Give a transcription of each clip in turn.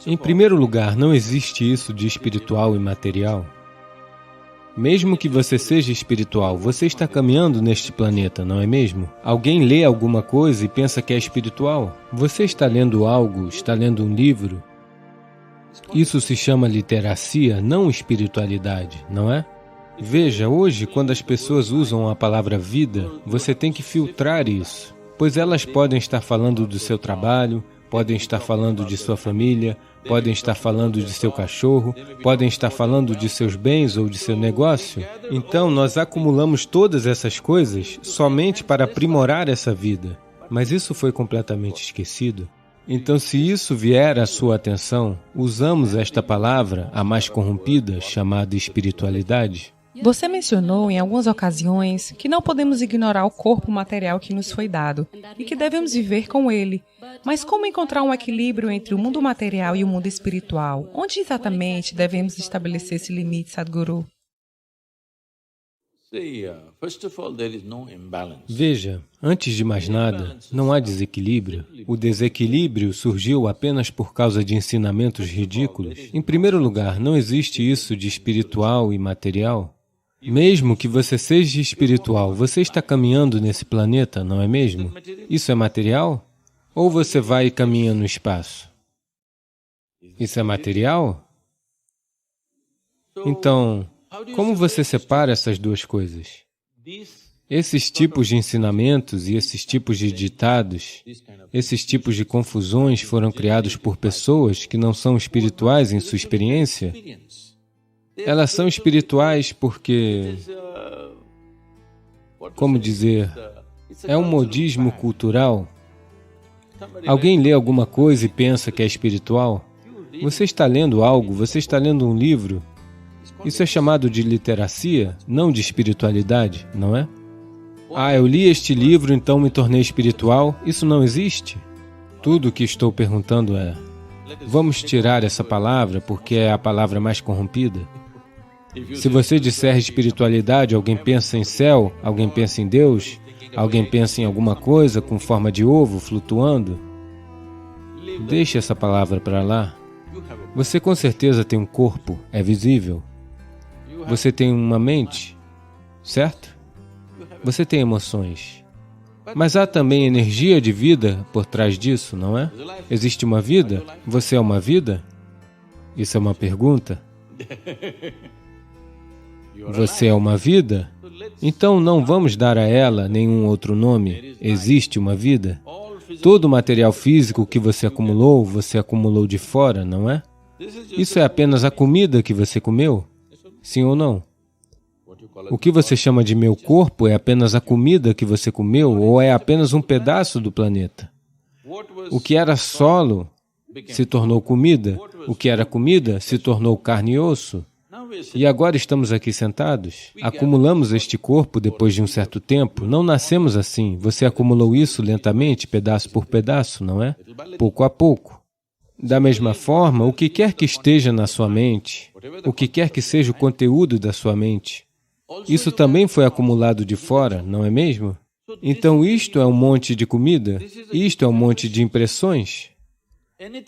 Em primeiro lugar, não existe isso de espiritual e material. Mesmo que você seja espiritual, você está caminhando neste planeta, não é mesmo? Alguém lê alguma coisa e pensa que é espiritual? Você está lendo algo, está lendo um livro? Isso se chama literacia, não espiritualidade, não é? Veja, hoje, quando as pessoas usam a palavra vida, você tem que filtrar isso, pois elas podem estar falando do seu trabalho, podem estar falando de sua família, podem estar falando de seu cachorro, podem estar falando de seus bens ou de seu negócio. Então, nós acumulamos todas essas coisas somente para aprimorar essa vida. Mas isso foi completamente esquecido. Então, se isso vier à sua atenção, usamos esta palavra, a mais corrompida, chamada espiritualidade. Você mencionou em algumas ocasiões que não podemos ignorar o corpo material que nos foi dado e que devemos viver com ele. Mas como encontrar um equilíbrio entre o mundo material e o mundo espiritual? Onde exatamente devemos estabelecer esse limite, Sadhguru? Veja, antes de mais nada, não há desequilíbrio. O desequilíbrio surgiu apenas por causa de ensinamentos ridículos. Em primeiro lugar, não existe isso de espiritual e material. Mesmo que você seja espiritual, você está caminhando nesse planeta, não é mesmo? Isso é material? Ou você vai e caminha no espaço? Isso é material? Então, como você separa essas duas coisas? Esses tipos de ensinamentos e esses tipos de ditados, esses tipos de confusões foram criados por pessoas que não são espirituais em sua experiência. Elas são espirituais porque, como dizer, é um modismo cultural. Alguém lê alguma coisa e pensa que é espiritual. Você está lendo algo, você está lendo um livro. Isso é chamado de literacia, não de espiritualidade, não é? Ah, eu li este livro, então me tornei espiritual. Isso não existe. Tudo o que estou perguntando é, vamos tirar essa palavra porque é a palavra mais corrompida? Se você disser espiritualidade, alguém pensa em céu, alguém pensa em Deus, alguém pensa em alguma coisa com forma de ovo flutuando. Deixe essa palavra para lá. Você com certeza tem um corpo, é visível. Você tem uma mente, certo? Você tem emoções. Mas há também energia de vida por trás disso, não é? Existe uma vida? Você é uma vida? Isso é uma pergunta. Você é uma vida? Então não vamos dar a ela nenhum outro nome. Existe uma vida? Todo o material físico que você acumulou de fora, não é? Isso é apenas a comida que você comeu? Sim ou não? O que você chama de meu corpo é apenas a comida que você comeu ou é apenas um pedaço do planeta? O que era solo se tornou comida, o que era comida se tornou carne e osso. E agora estamos aqui sentados. Acumulamos este corpo depois de um certo tempo. Não nascemos assim. Você acumulou isso lentamente, pedaço por pedaço, não é? Pouco a pouco. Da mesma forma, o que quer que esteja na sua mente, o que quer que seja o conteúdo da sua mente, isso também foi acumulado de fora, não é mesmo? Então isto é um monte de comida, isto é um monte de impressões.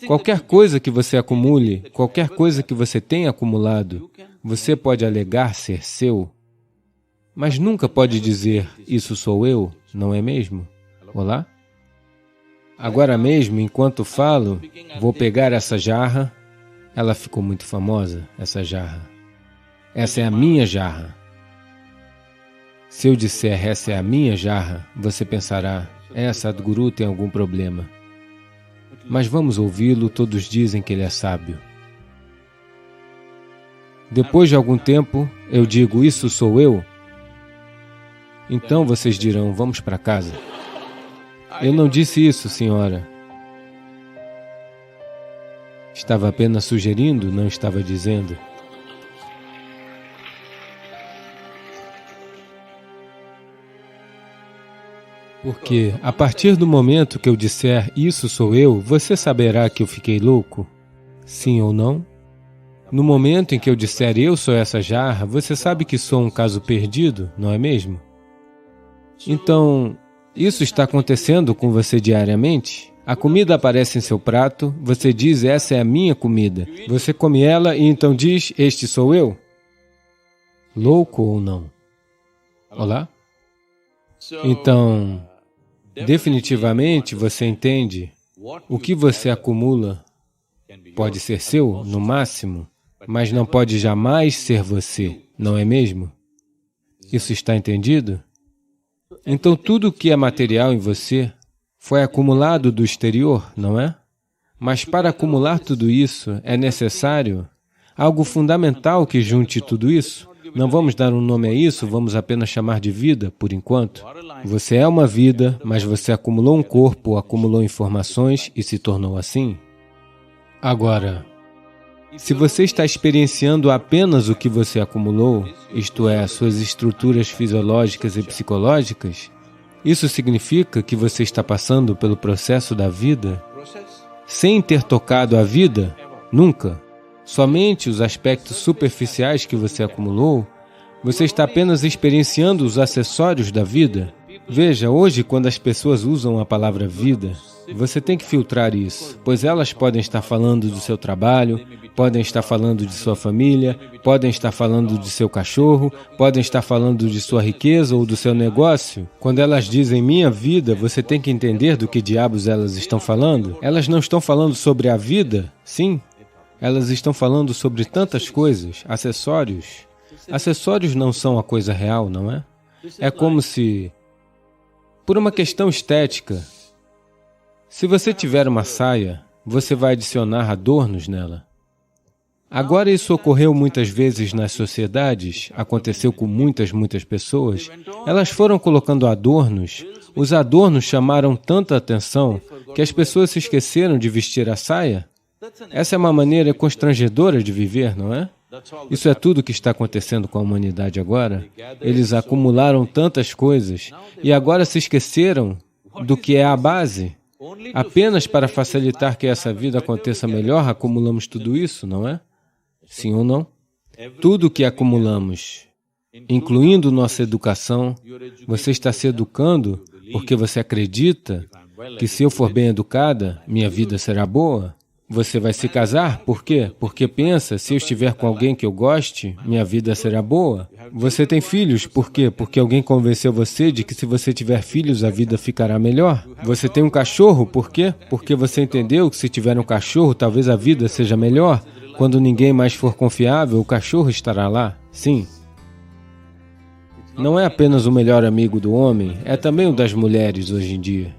Qualquer coisa que você acumule, qualquer coisa que você tenha acumulado, você pode alegar ser seu, mas nunca pode dizer, isso sou eu, não é mesmo? Olá? Agora mesmo, enquanto falo, vou pegar essa jarra. Ela ficou muito famosa, essa jarra. Essa é a minha jarra. Se eu disser essa é a minha jarra, você pensará, Sadhguru tem algum problema. Mas vamos ouvi-lo, todos dizem que ele é sábio. Depois de algum tempo, eu digo, isso sou eu? Então vocês dirão, vamos para casa. Eu não disse isso, senhora. Estava apenas sugerindo, não estava dizendo. Porque, a partir do momento que eu disser, isso sou eu, você saberá que eu fiquei louco? Sim ou não? No momento em que eu disser, eu sou essa jarra, você sabe que sou um caso perdido, não é mesmo? Então, isso está acontecendo com você diariamente? A comida aparece em seu prato, você diz, essa é a minha comida. Você come ela e então diz, este sou eu? Louco ou não? Olá? Então, definitivamente você entende, o que você acumula pode ser seu, no máximo, mas não pode jamais ser você, não é mesmo? Isso está entendido? Então tudo o que é material em você foi acumulado do exterior, não é? Mas para acumular tudo isso, é necessário algo fundamental que junte tudo isso. Não vamos dar um nome a isso, vamos apenas chamar de vida, por enquanto. Você é uma vida, mas você acumulou um corpo, acumulou informações e se tornou assim. Agora, se você está experienciando apenas o que você acumulou, isto é, suas estruturas fisiológicas e psicológicas, isso significa que você está passando pelo processo da vida sem ter tocado a vida? Nunca. Somente os aspectos superficiais que você acumulou, você está apenas experienciando os acessórios da vida. Veja, hoje, quando as pessoas usam a palavra vida, você tem que filtrar isso, pois elas podem estar falando do seu trabalho, podem estar falando de sua família, podem estar falando de seu cachorro, podem estar falando de sua riqueza ou do seu negócio. Quando elas dizem minha vida, você tem que entender do que diabos elas estão falando. Elas não estão falando sobre a vida, sim? Elas estão falando sobre tantas coisas, acessórios. Acessórios não são a coisa real, não é? É como se, por uma questão estética, se você tiver uma saia, você vai adicionar adornos nela. Agora isso ocorreu muitas vezes nas sociedades, aconteceu com muitas pessoas. Elas foram colocando adornos, os adornos chamaram tanta atenção que as pessoas se esqueceram de vestir a saia. Essa é uma maneira constrangedora de viver, não é? Isso é tudo o que está acontecendo com a humanidade agora. Eles acumularam tantas coisas e agora se esqueceram do que é a base. Apenas para facilitar que essa vida aconteça melhor, acumulamos tudo isso, não é? Sim ou não? Tudo o que acumulamos, incluindo nossa educação, você está se educando porque você acredita que se eu for bem educada, minha vida será boa? Você vai se casar? Por quê? Porque pensa, se eu estiver com alguém que eu goste, minha vida será boa. Você tem filhos? Por quê? Porque alguém convenceu você de que se você tiver filhos, a vida ficará melhor. Você tem um cachorro? Por quê? Porque você entendeu que se tiver um cachorro, talvez a vida seja melhor. Quando ninguém mais for confiável, o cachorro estará lá. Sim. Não é apenas o melhor amigo do homem, é também o das mulheres hoje em dia.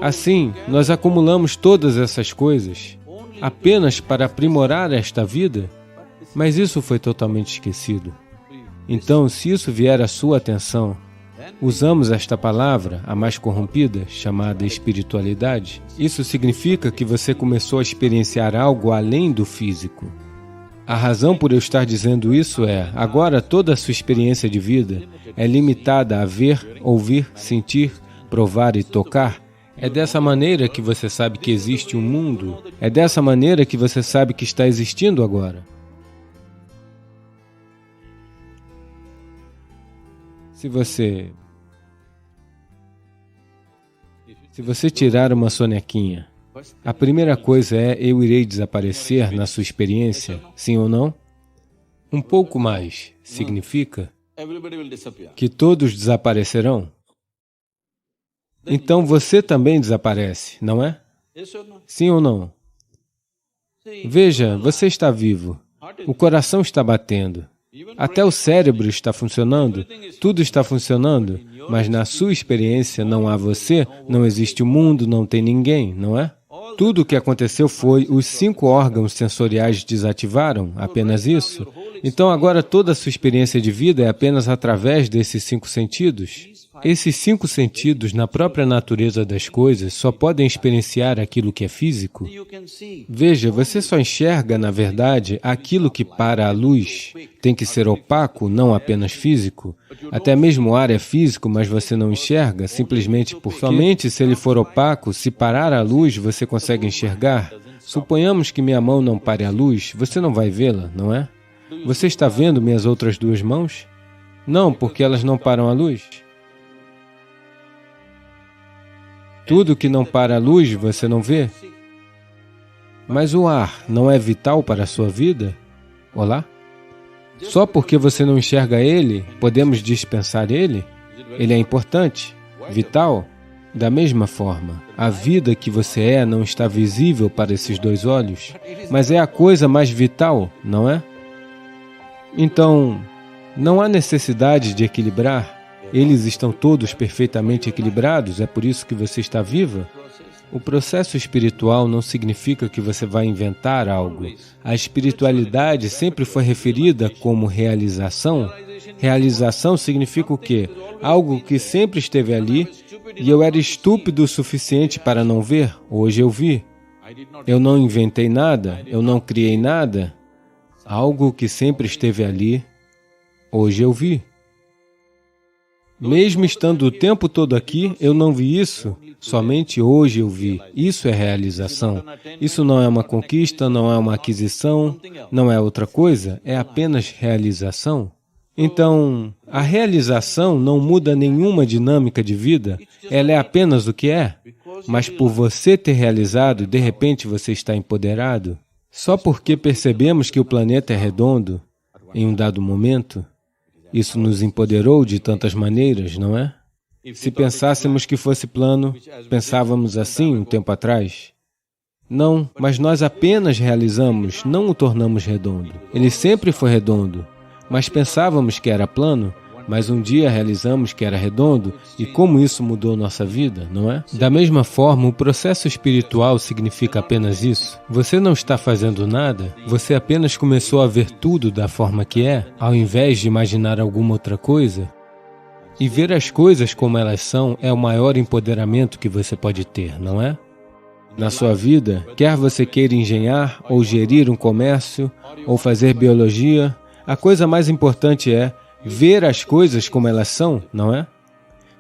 Assim, nós acumulamos todas essas coisas apenas para aprimorar esta vida, mas isso foi totalmente esquecido. Então, se isso vier à sua atenção, usamos esta palavra, a mais corrompida, chamada espiritualidade. Isso significa que você começou a experienciar algo além do físico. A razão por eu estar dizendo isso é, agora toda a sua experiência de vida é limitada a ver, ouvir, sentir, provar e tocar. É dessa maneira que você sabe que existe um mundo. É dessa maneira que você sabe que está existindo agora. Se você tirar uma sonequinha, a primeira coisa é, eu irei desaparecer na sua experiência, sim ou não? Um pouco mais significa que todos desaparecerão. Então você também desaparece, não é? Sim ou não? Veja, você está vivo, o coração está batendo, até o cérebro está funcionando, tudo está funcionando, mas na sua experiência não há você, não existe o mundo, não tem ninguém, não é? Tudo o que aconteceu foi, os 5 órgãos sensoriais desativaram, apenas isso. Então agora toda a sua experiência de vida é apenas através desses 5 sentidos. Esses 5 sentidos, na própria natureza das coisas, só podem experienciar aquilo que é físico. Veja, você só enxerga, na verdade, aquilo que para a luz tem que ser opaco, não apenas físico. Até mesmo o ar é físico, mas você não enxerga, simplesmente porque somente se ele for opaco, se parar a luz, você consegue enxergar. Suponhamos que minha mão não pare a luz, você não vai vê-la, não é? Você está vendo minhas outras 2 mãos? Não, porque elas não param a luz. Tudo que não para a luz, você não vê? Mas o ar não é vital para a sua vida? Olá? Só porque você não enxerga ele, podemos dispensar ele? Ele é importante, vital. Da mesma forma, a vida que você é não está visível para esses dois olhos, mas é a coisa mais vital, não é? Então, não há necessidade de equilibrar. Eles estão todos perfeitamente equilibrados, é por isso que você está viva? O processo espiritual não significa que você vai inventar algo. A espiritualidade sempre foi referida como realização. Realização significa o quê? Algo que sempre esteve ali e eu era estúpido o suficiente para não ver. Hoje eu vi. Eu não inventei nada, eu não criei nada. Algo que sempre esteve ali. Hoje eu vi. Mesmo estando o tempo todo aqui, eu não vi isso. Somente hoje eu vi. Isso é realização. Isso não é uma conquista, não é uma aquisição, não é outra coisa, é apenas realização. Então, a realização não muda nenhuma dinâmica de vida, ela é apenas o que é. Mas por você ter realizado, de repente você está empoderado. Só porque percebemos que o planeta é redondo, em um dado momento, isso nos empoderou de tantas maneiras, não é? Se pensássemos que fosse plano, pensávamos assim um tempo atrás? Não, mas nós apenas realizamos, não o tornamos redondo. Ele sempre foi redondo, mas pensávamos que era plano, mas um dia realizamos que era redondo, e como isso mudou nossa vida, não é? Da mesma forma, o processo espiritual significa apenas isso. Você não está fazendo nada, você apenas começou a ver tudo da forma que é, ao invés de imaginar alguma outra coisa. E ver as coisas como elas são é o maior empoderamento que você pode ter, não é? Na sua vida, quer você queira engenhar, ou gerir um comércio, ou fazer biologia, a coisa mais importante é ver as coisas como elas são, não é?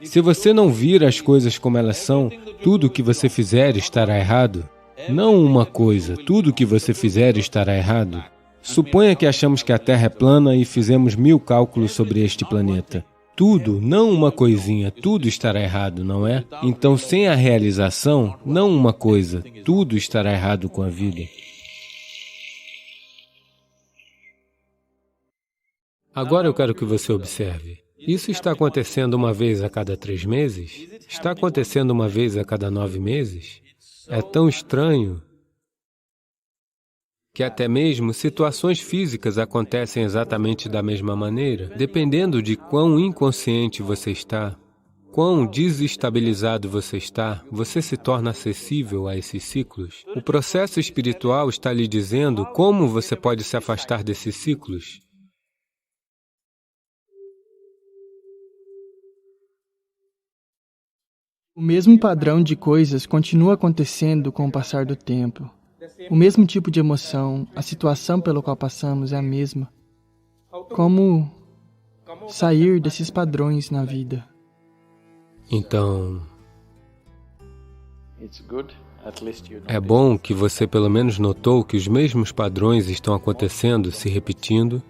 Se você não vir as coisas como elas são, tudo o que você fizer estará errado. Não uma coisa, tudo o que você fizer estará errado. Suponha que achamos que a Terra é plana e fizemos 1000 cálculos sobre este planeta. Tudo, não uma coisinha, tudo estará errado, não é? Então, sem a realização, não uma coisa, tudo estará errado com a vida. Agora eu quero que você observe. Isso está acontecendo uma vez a cada 3 meses? Está acontecendo uma vez a cada 9 meses? É tão estranho que até mesmo situações físicas acontecem exatamente da mesma maneira. Dependendo de quão inconsciente você está, quão desestabilizado você está, você se torna acessível a esses ciclos. O processo espiritual está lhe dizendo como você pode se afastar desses ciclos. O mesmo padrão de coisas continua acontecendo com o passar do tempo. O mesmo tipo de emoção, a situação pela qual passamos é a mesma. Como sair desses padrões na vida? Então, é bom que você pelo menos notou que os mesmos padrões estão acontecendo, se repetindo.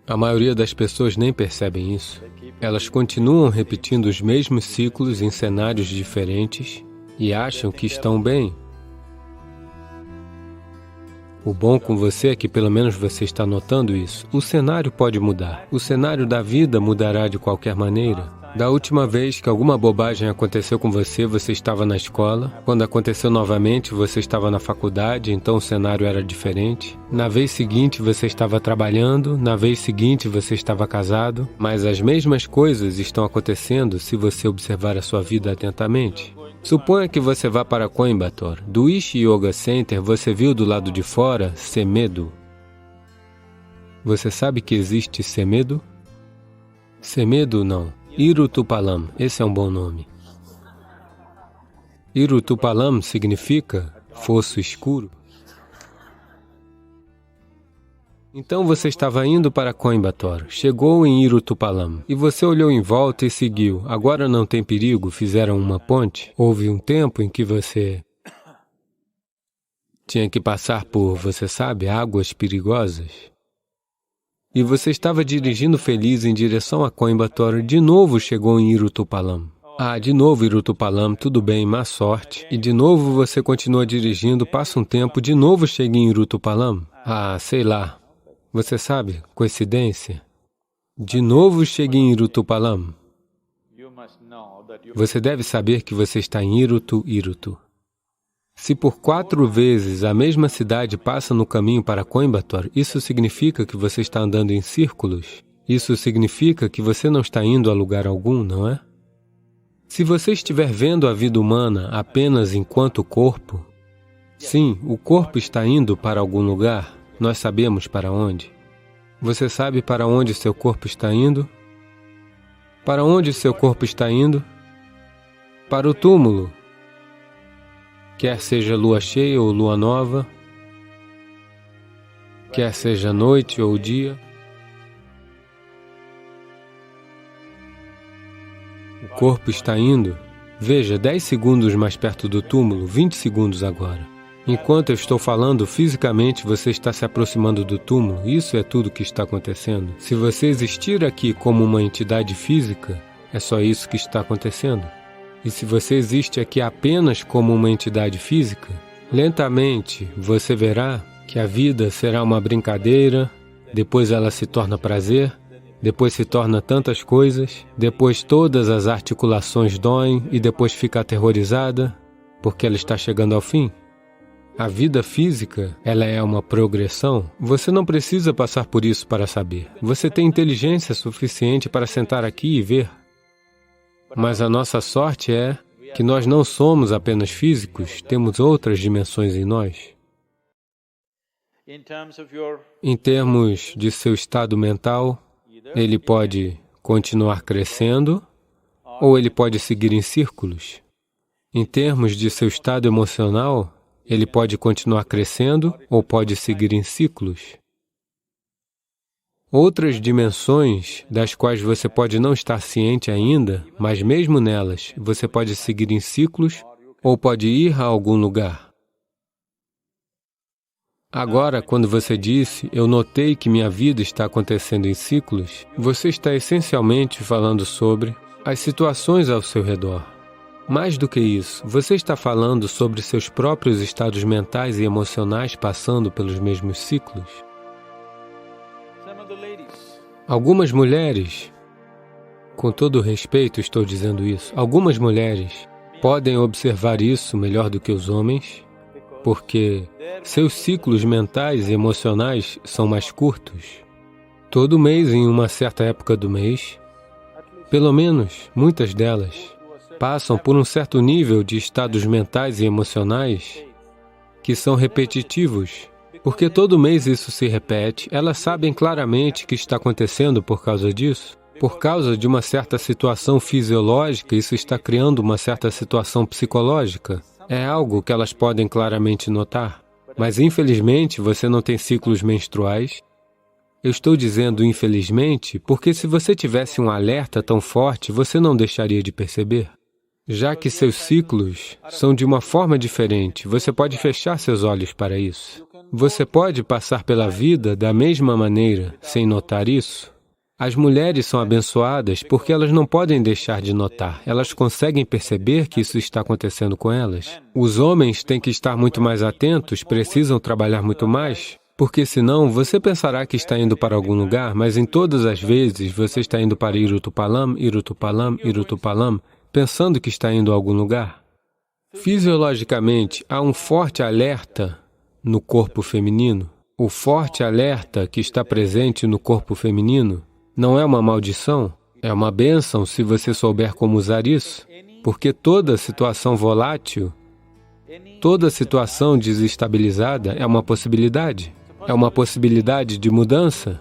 A maioria das pessoas nem percebem isso. Elas continuam repetindo os mesmos ciclos em cenários diferentes e acham que estão bem. O bom com você é que pelo menos você está notando isso. O cenário pode mudar. O cenário da vida mudará de qualquer maneira. Da última vez que alguma bobagem aconteceu com você, você estava na escola. Quando aconteceu novamente, você estava na faculdade, então o cenário era diferente. Na vez seguinte, você estava trabalhando. Na vez seguinte, você estava casado. Mas as mesmas coisas estão acontecendo se você observar a sua vida atentamente. Suponha que você vá para Coimbatore. Do Ishi Yoga Center, você viu do lado de fora Semedo. Você sabe que existe Semedo? Semedo não. Irutupalam, esse é um bom nome. Irutupalam significa fosso escuro. Então você estava indo para Coimbatore, chegou em Irutupalam, e você olhou em volta e seguiu. Agora não tem perigo, fizeram uma ponte. Houve um tempo em que você tinha que passar por, você sabe, águas perigosas. E você estava dirigindo feliz em direção a Coimbatore, de novo chegou em Irutupalam. De novo Irutupalam, tudo bem, má sorte. E de novo você continua dirigindo, passa um tempo, de novo chega em Irutupalam. Sei lá. Você sabe, coincidência. De novo chega em Irutupalam. Você deve saber que você está em Irutu. Se por 4 vezes a mesma cidade passa no caminho para Coimbatore, isso significa que você está andando em círculos. Isso significa que você não está indo a lugar algum, não é? Se você estiver vendo a vida humana apenas enquanto corpo, sim, o corpo está indo para algum lugar, nós sabemos para onde. Você sabe para onde seu corpo está indo? Para onde seu corpo está indo? Para o túmulo. Quer seja lua cheia ou lua nova, quer seja noite ou dia. O corpo está indo. Veja, 10 segundos mais perto do túmulo, 20 segundos agora. Enquanto eu estou falando, fisicamente você está se aproximando do túmulo. Isso é tudo que está acontecendo. Se você existir aqui como uma entidade física, é só isso que está acontecendo. E se você existe aqui apenas como uma entidade física, lentamente você verá que a vida será uma brincadeira, depois ela se torna prazer, depois se torna tantas coisas, depois todas as articulações doem e depois fica aterrorizada, porque ela está chegando ao fim. A vida física, ela é uma progressão. Você não precisa passar por isso para saber. Você tem inteligência suficiente para sentar aqui e ver. Mas a nossa sorte é que nós não somos apenas físicos, temos outras dimensões em nós. Em termos de seu estado mental, ele pode continuar crescendo ou ele pode seguir em círculos. Em termos de seu estado emocional, ele pode continuar crescendo ou pode seguir em ciclos. Outras dimensões das quais você pode não estar ciente ainda, mas mesmo nelas, você pode seguir em ciclos ou pode ir a algum lugar. Agora, quando você disse, eu notei que minha vida está acontecendo em ciclos, você está essencialmente falando sobre as situações ao seu redor. Mais do que isso, você está falando sobre seus próprios estados mentais e emocionais passando pelos mesmos ciclos. Algumas mulheres, com todo respeito estou dizendo isso, algumas mulheres podem observar isso melhor do que os homens, porque seus ciclos mentais e emocionais são mais curtos. Todo mês, em uma certa época do mês, pelo menos muitas delas, passam por um certo nível de estados mentais e emocionais que são repetitivos. Porque todo mês isso se repete, elas sabem claramente que está acontecendo por causa disso. Por causa de uma certa situação fisiológica, isso está criando uma certa situação psicológica. É algo que elas podem claramente notar. Mas, infelizmente, você não tem ciclos menstruais. Eu estou dizendo infelizmente porque se você tivesse um alerta tão forte, você não deixaria de perceber. Já que seus ciclos são de uma forma diferente, você pode fechar seus olhos para isso. Você pode passar pela vida da mesma maneira, sem notar isso. As mulheres são abençoadas porque elas não podem deixar de notar. Elas conseguem perceber que isso está acontecendo com elas. Os homens têm que estar muito mais atentos, precisam trabalhar muito mais, porque senão você pensará que está indo para algum lugar, mas em todas as vezes você está indo para Irutupalam, Irutupalam, Irutupalam, pensando que está indo a algum lugar. Fisiologicamente, há um forte alerta no corpo feminino. O forte alerta que está presente no corpo feminino não é uma maldição, é uma bênção se você souber como usar isso, porque toda situação volátil, toda situação desestabilizada é uma possibilidade de mudança.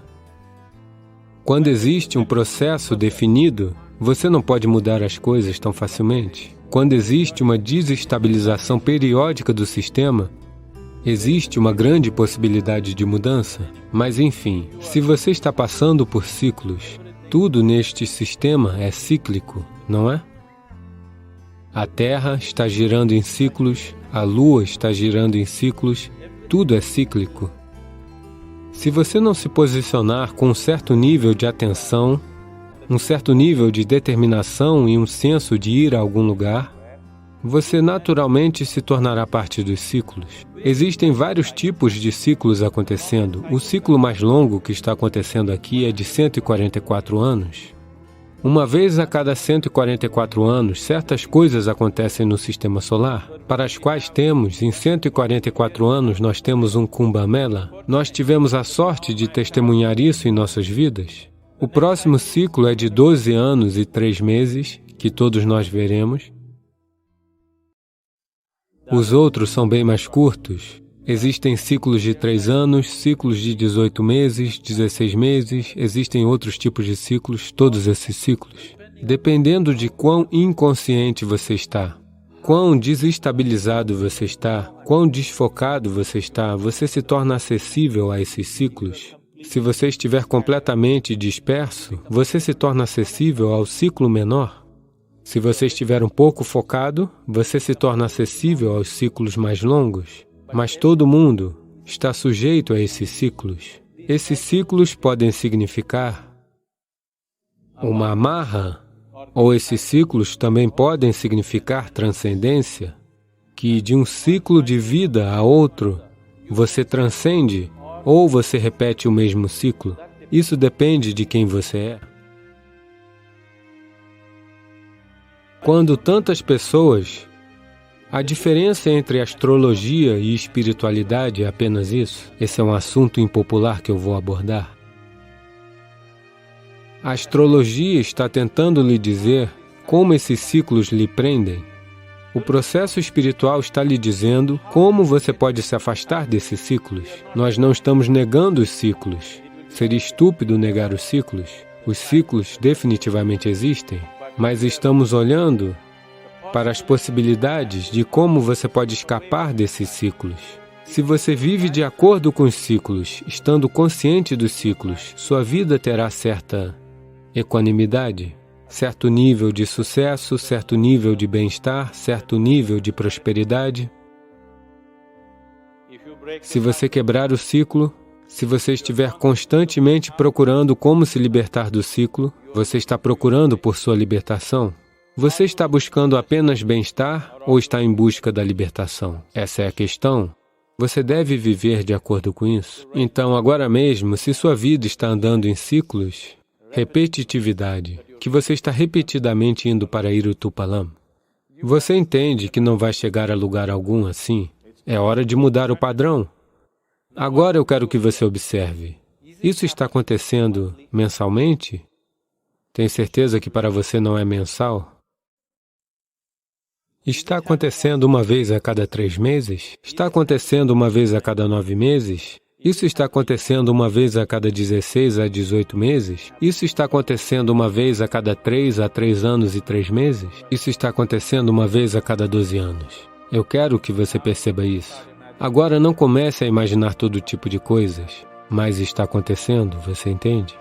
Quando existe um processo definido, você não pode mudar as coisas tão facilmente. Quando existe uma desestabilização periódica do sistema, existe uma grande possibilidade de mudança. Mas, enfim, se você está passando por ciclos, tudo neste sistema é cíclico, não é? A Terra está girando em ciclos, a Lua está girando em ciclos, tudo é cíclico. Se você não se posicionar com um certo nível de atenção, um certo nível de determinação e um senso de ir a algum lugar, você naturalmente se tornará parte dos ciclos. Existem vários tipos de ciclos acontecendo. O ciclo mais longo que está acontecendo aqui é de 144 anos. Uma vez a cada 144 anos, certas coisas acontecem no Sistema Solar, para as quais temos, em 144 anos, nós temos um Kumbh Mela. Nós tivemos a sorte de testemunhar isso em nossas vidas. O próximo ciclo é de 12 anos e 3 meses, que todos nós veremos. Os outros são bem mais curtos. Existem ciclos de 3 anos, ciclos de 18 meses, 16 meses, existem outros tipos de ciclos, todos esses ciclos. Dependendo de quão inconsciente você está, quão desestabilizado você está, quão desfocado você está, você se torna acessível a esses ciclos. Se você estiver completamente disperso, você se torna acessível ao ciclo menor. Se você estiver um pouco focado, você se torna acessível aos ciclos mais longos. Mas todo mundo está sujeito a esses ciclos. Esses ciclos podem significar uma amarra, ou esses ciclos também podem significar transcendência, que de um ciclo de vida a outro, você transcende ou você repete o mesmo ciclo. Isso depende de quem você é. Quando tantas pessoas... A diferença entre astrologia e espiritualidade é apenas isso. Esse é um assunto impopular que eu vou abordar. A astrologia está tentando lhe dizer como esses ciclos lhe prendem. O processo espiritual está lhe dizendo como você pode se afastar desses ciclos. Nós não estamos negando os ciclos. Seria estúpido negar os ciclos. Os ciclos definitivamente existem, mas estamos olhando para as possibilidades de como você pode escapar desses ciclos. Se você vive de acordo com os ciclos, estando consciente dos ciclos, sua vida terá certa equanimidade, certo nível de sucesso, certo nível de bem-estar, certo nível de prosperidade. Se você quebrar o ciclo, se você estiver constantemente procurando como se libertar do ciclo, você está procurando por sua libertação. Você está buscando apenas bem-estar ou está em busca da libertação? Essa é a questão. Você deve viver de acordo com isso. Então, agora mesmo, se sua vida está andando em ciclos, repetitividade, que você está repetidamente indo para Irutupalam, você entende que não vai chegar a lugar algum assim? É hora de mudar o padrão. Agora eu quero que você observe. Isso está acontecendo mensalmente? Tem certeza que para você não é mensal? Está acontecendo uma vez a cada 3 meses? Está acontecendo uma vez a cada 9 meses? Isso está acontecendo uma vez a cada 16 a 18 meses? Isso está acontecendo uma vez a cada 3 a 3 anos e 3 meses? Isso está acontecendo uma vez a cada 12 anos. Eu quero que você perceba isso. Agora não comece a imaginar todo tipo de coisas, mas está acontecendo, você entende?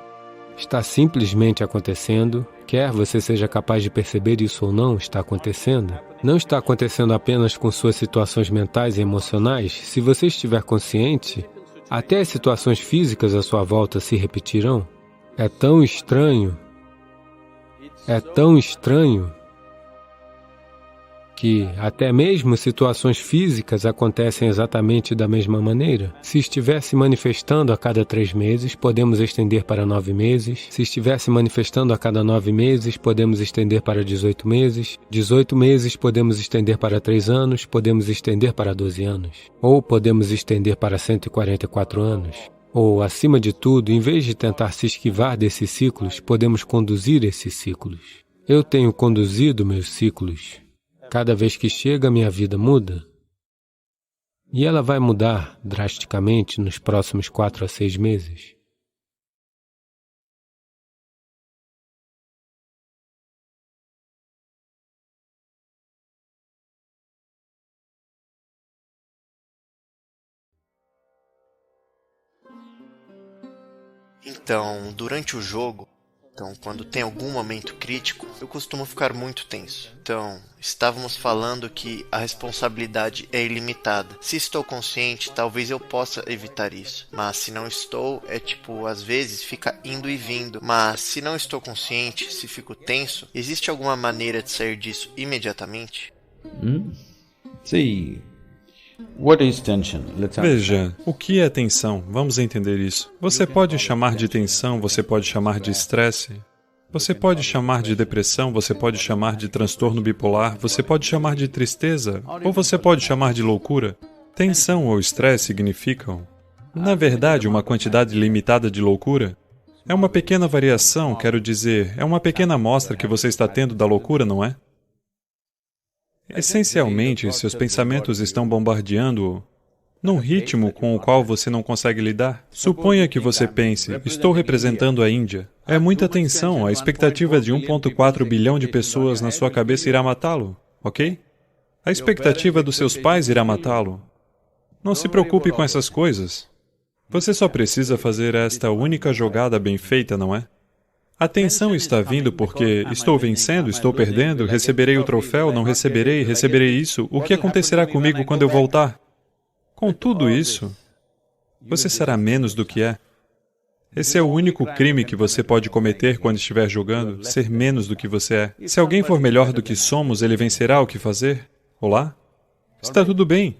Está simplesmente acontecendo, quer você seja capaz de perceber isso ou não, está acontecendo. Não está acontecendo apenas com suas situações mentais e emocionais. Se você estiver consciente, até as situações físicas à sua volta se repetirão. É tão estranho que até mesmo situações físicas acontecem exatamente da mesma maneira. Se estiver se manifestando a cada 3 meses, podemos estender para 9 meses. Se estiver se manifestando a cada 9 meses, podemos estender para 18 meses. 18 meses podemos estender para 3 anos, podemos estender para 12 anos. Ou podemos estender para 144 anos. Ou, acima de tudo, em vez de tentar se esquivar desses ciclos, podemos conduzir esses ciclos. Eu tenho conduzido meus ciclos. Cada vez que chega, minha vida muda. E ela vai mudar drasticamente nos próximos 4 a 6 meses. Então, durante o jogo, Então, quando tem algum momento crítico, eu costumo ficar muito tenso. Então, estávamos falando que a responsabilidade é ilimitada. Se estou consciente, talvez eu possa evitar isso. Mas se não estou, às vezes fica indo e vindo. Mas se não estou consciente, se fico tenso, existe alguma maneira de sair disso imediatamente? Sim. Veja, o que é tensão? Vamos entender isso. Você pode chamar de tensão, você pode chamar de estresse, você pode chamar de depressão, você pode chamar de transtorno bipolar, você pode chamar de tristeza, ou você pode chamar de loucura. Tensão ou estresse significam, na verdade, uma quantidade limitada de loucura. É uma pequena variação, quero dizer, é uma pequena amostra que você está tendo da loucura, não é? Essencialmente, seus pensamentos estão bombardeando-o num ritmo com o qual você não consegue lidar. Suponha que você pense, estou representando a Índia. É muita tensão, a expectativa de 1,4 bilhão de pessoas na sua cabeça irá matá-lo, ok? A expectativa dos seus pais irá matá-lo. Não se preocupe com essas coisas. Você só precisa fazer esta única jogada bem feita, não é? A tensão está vindo porque estou vencendo, estou perdendo, receberei o troféu, não receberei, receberei isso. O que acontecerá comigo quando eu voltar? Com tudo isso, você será menos do que é. Esse é o único crime que você pode cometer quando estiver jogando, ser menos do que você é. Se alguém for melhor do que somos, ele vencerá o que fazer? Olá? Está tudo bem.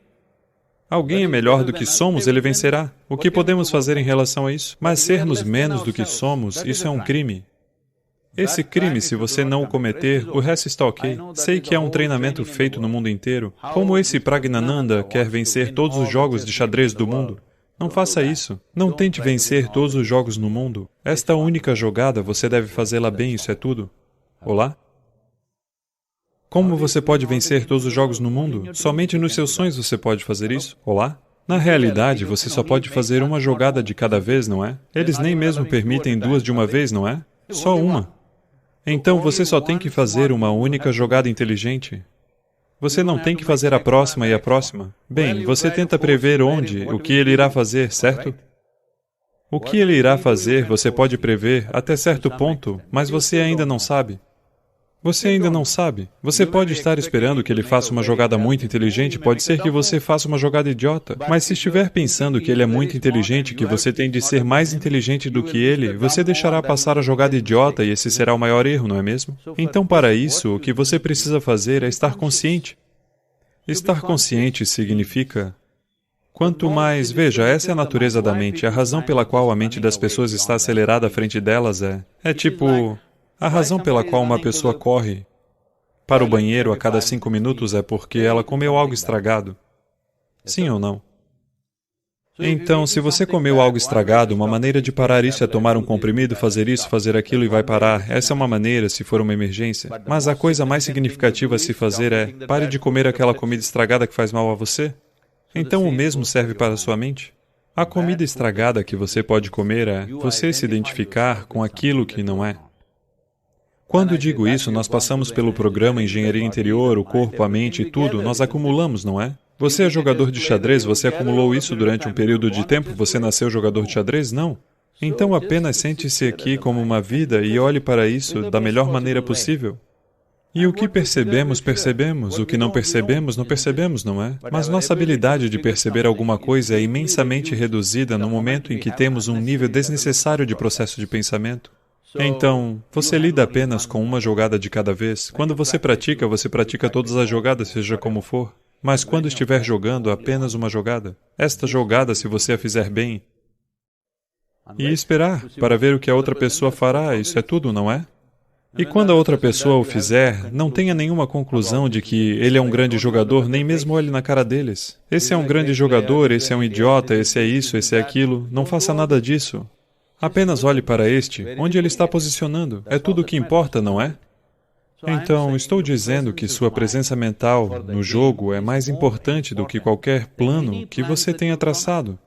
Alguém é melhor do que somos, ele vencerá. O que podemos fazer em relação a isso? Mas sermos menos do que somos, isso é um crime. Esse crime, se você não o cometer, o resto está ok. Sei que é um treinamento feito no mundo inteiro. Como esse Prajnananda quer vencer todos os jogos de xadrez do mundo. Não faça isso. Não tente vencer todos os jogos no mundo. Esta única jogada, você deve fazê-la bem, isso é tudo. Olá? Como você pode vencer todos os jogos no mundo? Somente nos seus sonhos você pode fazer isso? Olá? Na realidade, você só pode fazer uma jogada de cada vez, não é? Eles nem mesmo permitem duas de uma vez, não é? Só uma. Então você só tem que fazer uma única jogada inteligente. Você não tem que fazer a próxima e a próxima. Bem, você tenta prever onde, o que ele irá fazer, certo? O que ele irá fazer, você pode prever até certo ponto, mas você ainda não sabe. Você ainda não sabe. Você pode estar esperando que ele faça uma jogada muito inteligente, pode ser que você faça uma jogada idiota. Mas se estiver pensando que ele é muito inteligente, que você tem de ser mais inteligente do que ele, você deixará passar a jogada idiota e esse será o maior erro, não é mesmo? Então, para isso, o que você precisa fazer é estar consciente. Estar consciente significa... Quanto mais... Veja, essa é a natureza da mente. A razão pela qual a mente das pessoas está acelerada à frente delas é tipo... A razão pela qual uma pessoa corre para o banheiro a cada 5 minutos é porque ela comeu algo estragado. Sim ou não? Então, se você comeu algo estragado, uma maneira de parar isso é tomar um comprimido, fazer isso, fazer aquilo e vai parar. Essa é uma maneira, se for uma emergência. Mas a coisa mais significativa a se fazer é, pare de comer aquela comida estragada que faz mal a você. Então, o mesmo serve para a sua mente. A comida estragada que você pode comer é você se identificar com aquilo que não é. Quando digo isso, nós passamos pelo programa Engenharia Interior, o corpo, a mente e tudo, nós acumulamos, não é? Você é jogador de xadrez, você acumulou isso durante um período de tempo, você nasceu jogador de xadrez? Não. Então apenas sente-se aqui como uma vida e olhe para isso da melhor maneira possível. E o que percebemos, percebemos. O que não percebemos, não percebemos, não é? Mas nossa habilidade de perceber alguma coisa é imensamente reduzida no momento em que temos um nível desnecessário de processo de pensamento. Então, você lida apenas com uma jogada de cada vez. Quando você pratica todas as jogadas, seja como for. Mas quando estiver jogando apenas uma jogada, esta jogada, se você a fizer bem, e esperar para ver o que a outra pessoa fará, isso é tudo, não é? E quando a outra pessoa o fizer, não tenha nenhuma conclusão de que ele é um grande jogador, nem mesmo olhe na cara deles. Esse é um grande jogador, esse é um idiota, esse é isso, esse é aquilo. Não faça nada disso. Apenas olhe para este, onde ele está posicionando. É tudo o que importa, não é? Então, estou dizendo que sua presença mental no jogo é mais importante do que qualquer plano que você tenha traçado.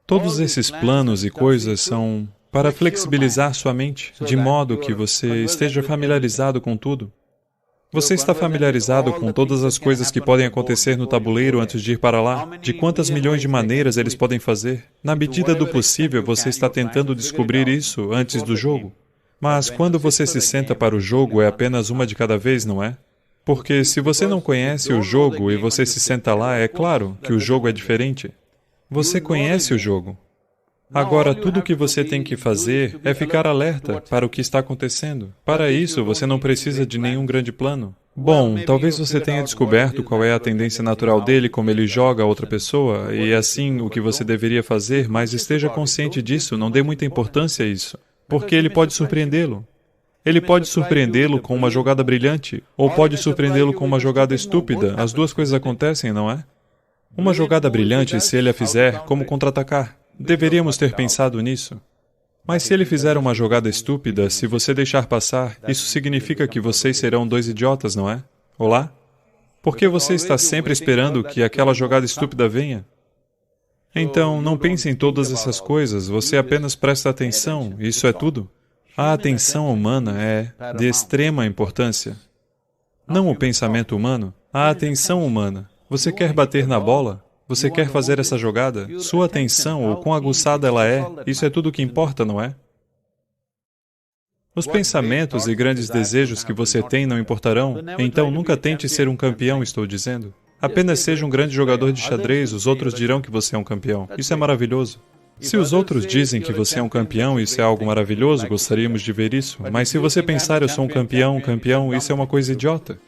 Todos esses planos e coisas são para flexibilizar sua mente, de modo que você esteja familiarizado com tudo. Você está familiarizado com todas as coisas que podem acontecer no tabuleiro antes de ir para lá? De quantas milhões de maneiras eles podem fazer? Na medida do possível, você está tentando descobrir isso antes do jogo. Mas quando você se senta para o jogo, é apenas uma de cada vez, não é? Porque se você não conhece o jogo e você se senta lá, é claro que o jogo é diferente. Você conhece o jogo. Agora, tudo o que você tem que fazer é ficar alerta para o que está acontecendo. Para isso, você não precisa de nenhum grande plano. Bom, talvez você tenha descoberto qual é a tendência natural dele, como ele joga a outra pessoa, e assim o que você deveria fazer, mas esteja consciente disso, não dê muita importância a isso, porque ele pode surpreendê-lo. Ele pode surpreendê-lo com uma jogada brilhante, ou pode surpreendê-lo com uma jogada estúpida. As duas coisas acontecem, não é? Uma jogada brilhante, se ele a fizer, como contra-atacar? Deveríamos ter pensado nisso. Mas se ele fizer uma jogada estúpida, se você deixar passar, isso significa que vocês serão dois idiotas, não é? Olá? Porque você está sempre esperando que aquela jogada estúpida venha? Então, não pense em todas essas coisas, você apenas presta atenção, isso é tudo. A atenção humana é de extrema importância. Não o pensamento humano, a atenção humana. Você quer bater na bola? Você quer fazer essa jogada? Sua atenção, ou quão aguçada ela é, isso é tudo o que importa, não é? Os pensamentos e grandes desejos que você tem não importarão, então nunca tente ser um campeão, estou dizendo. Apenas seja um grande jogador de xadrez, os outros dirão que você é um campeão. Isso é maravilhoso. Se os outros dizem que você é um campeão, isso é algo maravilhoso, gostaríamos de ver isso. Mas se você pensar, eu sou um campeão, isso é uma coisa idiota.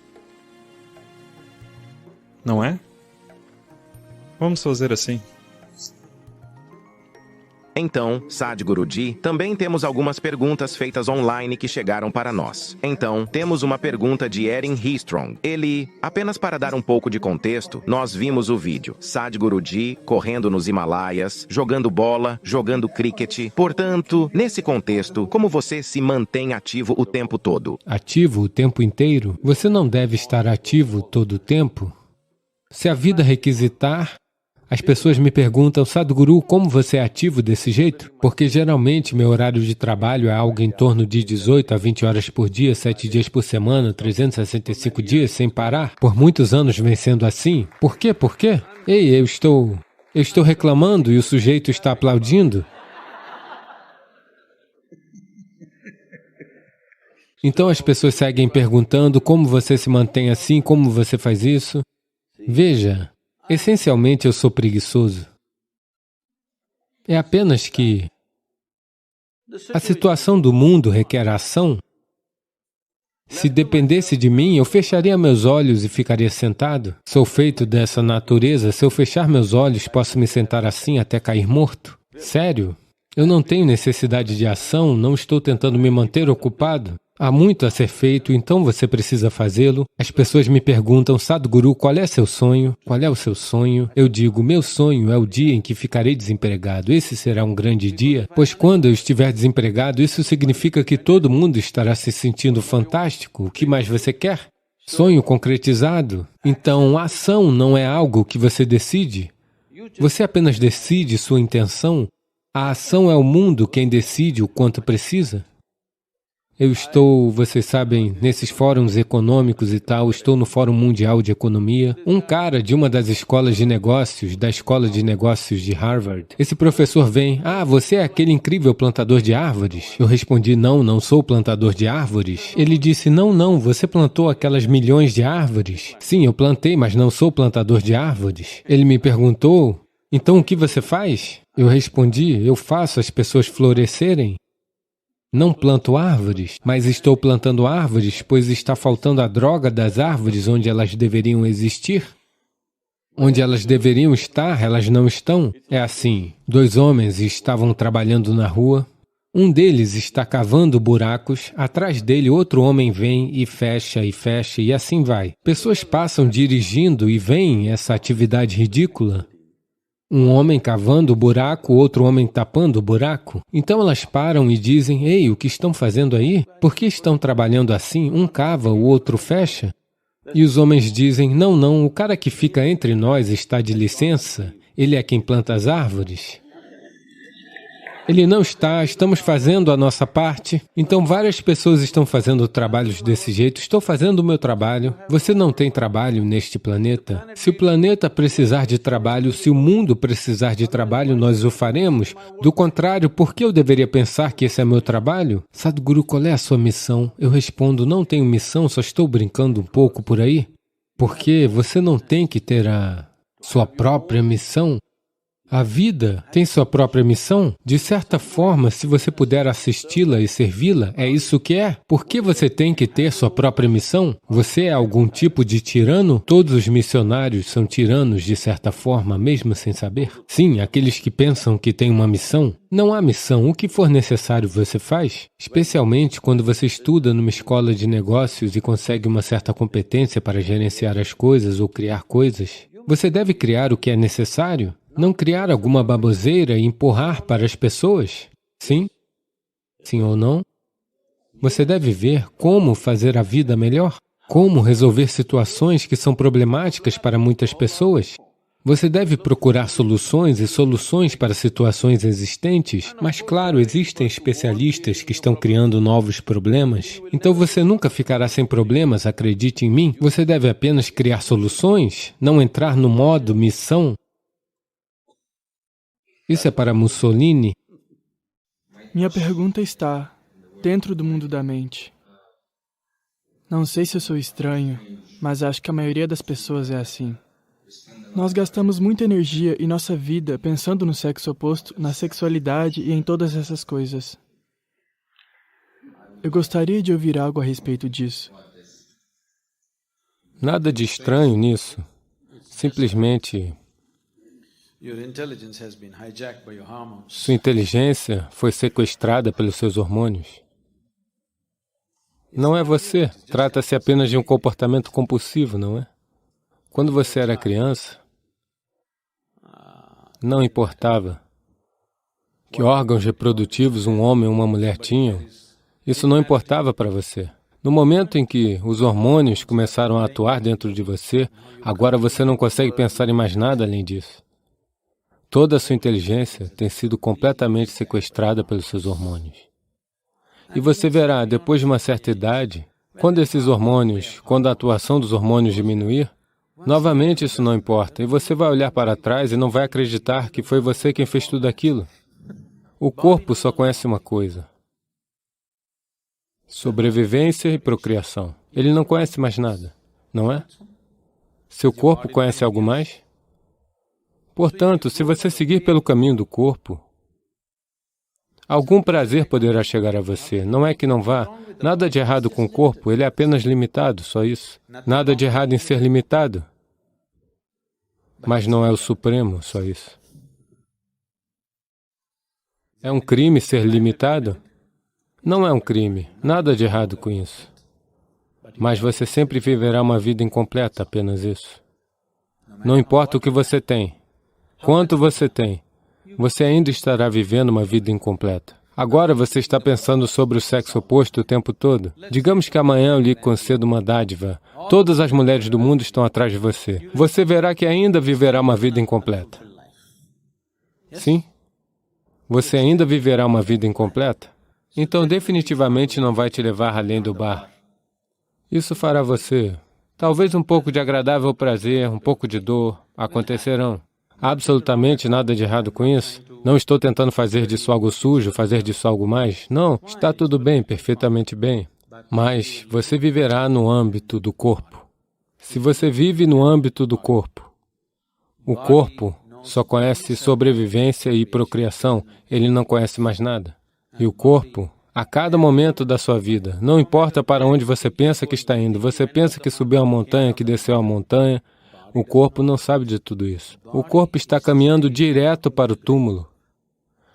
Não é? Vamos fazer assim. Então, Sadhguruji, também temos algumas perguntas feitas online que chegaram para nós. Então, temos uma pergunta de Erin Hestrong. Ele, apenas para dar um pouco de contexto, nós vimos o vídeo. Sadhguruji correndo nos Himalaias, jogando bola, jogando cricket. Portanto, nesse contexto, como você se mantém ativo o tempo todo? Ativo o tempo inteiro? Você não deve estar ativo todo o tempo. Se a vida requisitar, as pessoas me perguntam, Sadhguru, como você é ativo desse jeito? Porque geralmente meu horário de trabalho é algo em torno de 18 a 20 horas por dia, 7 dias por semana, 365 dias sem parar. Por muitos anos vem sendo assim. Por quê? Por quê? Ei, eu estou reclamando e o sujeito está aplaudindo. Então as pessoas seguem perguntando como você se mantém assim, como você faz isso. Veja, essencialmente eu sou preguiçoso. É apenas que a situação do mundo requer ação. Se dependesse de mim, eu fecharia meus olhos e ficaria sentado. Sou feito dessa natureza, se eu fechar meus olhos, posso me sentar assim até cair morto. Sério? Eu não tenho necessidade de ação, não estou tentando me manter ocupado. Há muito a ser feito, então você precisa fazê-lo. As pessoas me perguntam, Sadhguru, qual é seu sonho? Qual é o seu sonho? Eu digo, meu sonho é o dia em que ficarei desempregado. Esse será um grande dia, pois quando eu estiver desempregado, isso significa que todo mundo estará se sentindo fantástico. O que mais você quer? Sonho concretizado? Então, a ação não é algo que você decide. Você apenas decide sua intenção. A ação é o mundo quem decide o quanto precisa. Eu estou, vocês sabem, nesses fóruns econômicos e tal, estou no Fórum Mundial de Economia. Um cara de uma das escolas de negócios, da Escola de Negócios de Harvard, esse professor vem, você é aquele incrível plantador de árvores? Eu respondi, não sou plantador de árvores. Ele disse, não, você plantou aquelas milhões de árvores? Sim, eu plantei, mas não sou plantador de árvores. Ele me perguntou, então o que você faz? Eu respondi, eu faço as pessoas florescerem. Não planto árvores, mas estou plantando árvores, pois está faltando a droga das árvores onde elas deveriam existir. Onde elas deveriam estar, elas não estão. É assim, 2 homens estavam trabalhando na rua. Um deles está cavando buracos, atrás dele outro homem vem e fecha e assim vai. Pessoas passam dirigindo e veem essa atividade ridícula. Um homem cavando o buraco, outro homem tapando o buraco. Então elas param e dizem, ei, o que estão fazendo aí? Por que estão trabalhando assim? Um cava, o outro fecha. E os homens dizem, não, o cara que fica entre nós está de licença. Ele é quem planta as árvores. Ele não está, estamos fazendo a nossa parte. Então várias pessoas estão fazendo trabalhos desse jeito. Estou fazendo o meu trabalho. Você não tem trabalho neste planeta. Se o planeta precisar de trabalho, se o mundo precisar de trabalho, nós o faremos. Do contrário, por que eu deveria pensar que esse é meu trabalho? Sadhguru, qual é a sua missão? Eu respondo, não tenho missão, só estou brincando um pouco por aí. Porque você não tem que ter a sua própria missão. A vida tem sua própria missão? De certa forma, se você puder assisti-la e servi-la, é isso que é? Por que você tem que ter sua própria missão? Você é algum tipo de tirano? Todos os missionários são tiranos de certa forma, mesmo sem saber? Sim, aqueles que pensam que têm uma missão. Não há missão, o que for necessário você faz. Especialmente quando você estuda numa escola de negócios e consegue uma certa competência para gerenciar as coisas ou criar coisas. Você deve criar o que é necessário. Não criar alguma baboseira e empurrar para as pessoas? Sim? Sim ou não? Você deve ver como fazer a vida melhor, como resolver situações que são problemáticas para muitas pessoas. Você deve procurar soluções e soluções para situações existentes, mas claro, existem especialistas que estão criando novos problemas. Então você nunca ficará sem problemas, acredite em mim. Você deve apenas criar soluções, não entrar no modo missão. Isso é para Mussolini? Minha pergunta está dentro do mundo da mente. Não sei se eu sou estranho, mas acho que a maioria das pessoas é assim. Nós gastamos muita energia em nossa vida pensando no sexo oposto, na sexualidade e em todas essas coisas. Eu gostaria de ouvir algo a respeito disso. Nada de estranho nisso. Simplesmente sua inteligência foi sequestrada pelos seus hormônios. Não é você. Trata-se apenas de um comportamento compulsivo, não é? Quando você era criança, não importava que órgãos reprodutivos um homem ou uma mulher tinham, isso não importava para você. No momento em que os hormônios começaram a atuar dentro de você, agora você não consegue pensar em mais nada além disso. Toda a sua inteligência tem sido completamente sequestrada pelos seus hormônios. E você verá, depois de uma certa idade, quando a atuação dos hormônios diminuir, novamente isso não importa, e você vai olhar para trás e não vai acreditar que foi você quem fez tudo aquilo. O corpo só conhece uma coisa: sobrevivência e procriação. Ele não conhece mais nada, não é? Seu corpo conhece algo mais? Portanto, se você seguir pelo caminho do corpo, algum prazer poderá chegar a você. Não é que não vá. Nada de errado com o corpo, ele é apenas limitado, só isso. Nada de errado em ser limitado. Mas não é o supremo, só isso. É um crime ser limitado? Não é um crime. Nada de errado com isso. Mas você sempre viverá uma vida incompleta, apenas isso. Não importa o que você tem. Quanto você tem, você ainda estará vivendo uma vida incompleta. Agora você está pensando sobre o sexo oposto o tempo todo. Digamos que amanhã eu lhe concedo uma dádiva. Todas as mulheres do mundo estão atrás de você. Você verá que ainda viverá uma vida incompleta. Sim? Você ainda viverá uma vida incompleta? Então definitivamente não vai te levar além do bar. Isso fará você, talvez um pouco de agradável prazer, um pouco de dor, acontecerão. Absolutamente nada de errado com isso. Não estou tentando fazer disso algo sujo, fazer disso algo mais. Não, está tudo bem, perfeitamente bem. Mas você viverá no âmbito do corpo. Se você vive no âmbito do corpo, o corpo só conhece sobrevivência e procriação, ele não conhece mais nada. E o corpo, a cada momento da sua vida, não importa para onde você pensa que está indo, você pensa que subiu a montanha, que desceu a montanha, o corpo não sabe de tudo isso. O corpo está caminhando direto para o túmulo,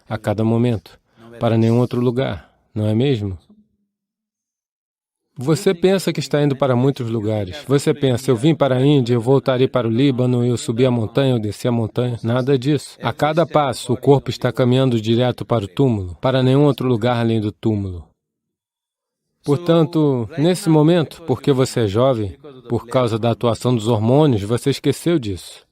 a cada momento, para nenhum outro lugar, não é mesmo? Você pensa que está indo para muitos lugares. Você pensa, eu vim para a Índia, eu voltarei para o Líbano, eu subi a montanha, eu desci a montanha. Nada disso. A cada passo, o corpo está caminhando direto para o túmulo, para nenhum outro lugar além do túmulo. Portanto, nesse momento, porque você é jovem, por causa da atuação dos hormônios, você esqueceu disso.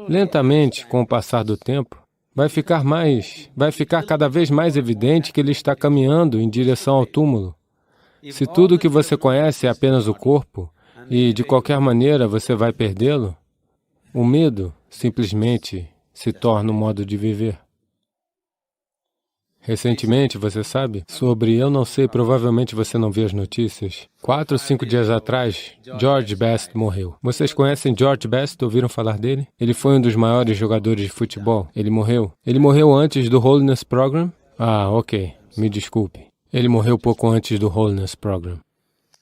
Lentamente, com o passar do tempo, vai ficar cada vez mais evidente que ele está caminhando em direção ao túmulo. Se tudo o que você conhece é apenas o corpo, e de qualquer maneira você vai perdê-lo, o medo simplesmente se torna um modo de viver. Recentemente, você sabe, eu não sei, provavelmente você não viu as notícias. 4 ou 5 dias atrás, George Best morreu. Vocês conhecem George Best? Ouviram falar dele? Ele foi um dos maiores jogadores de futebol. Ele morreu. Ele morreu antes do Holiness Program? Ah, ok. Me desculpe. Ele morreu pouco antes do Holiness Program.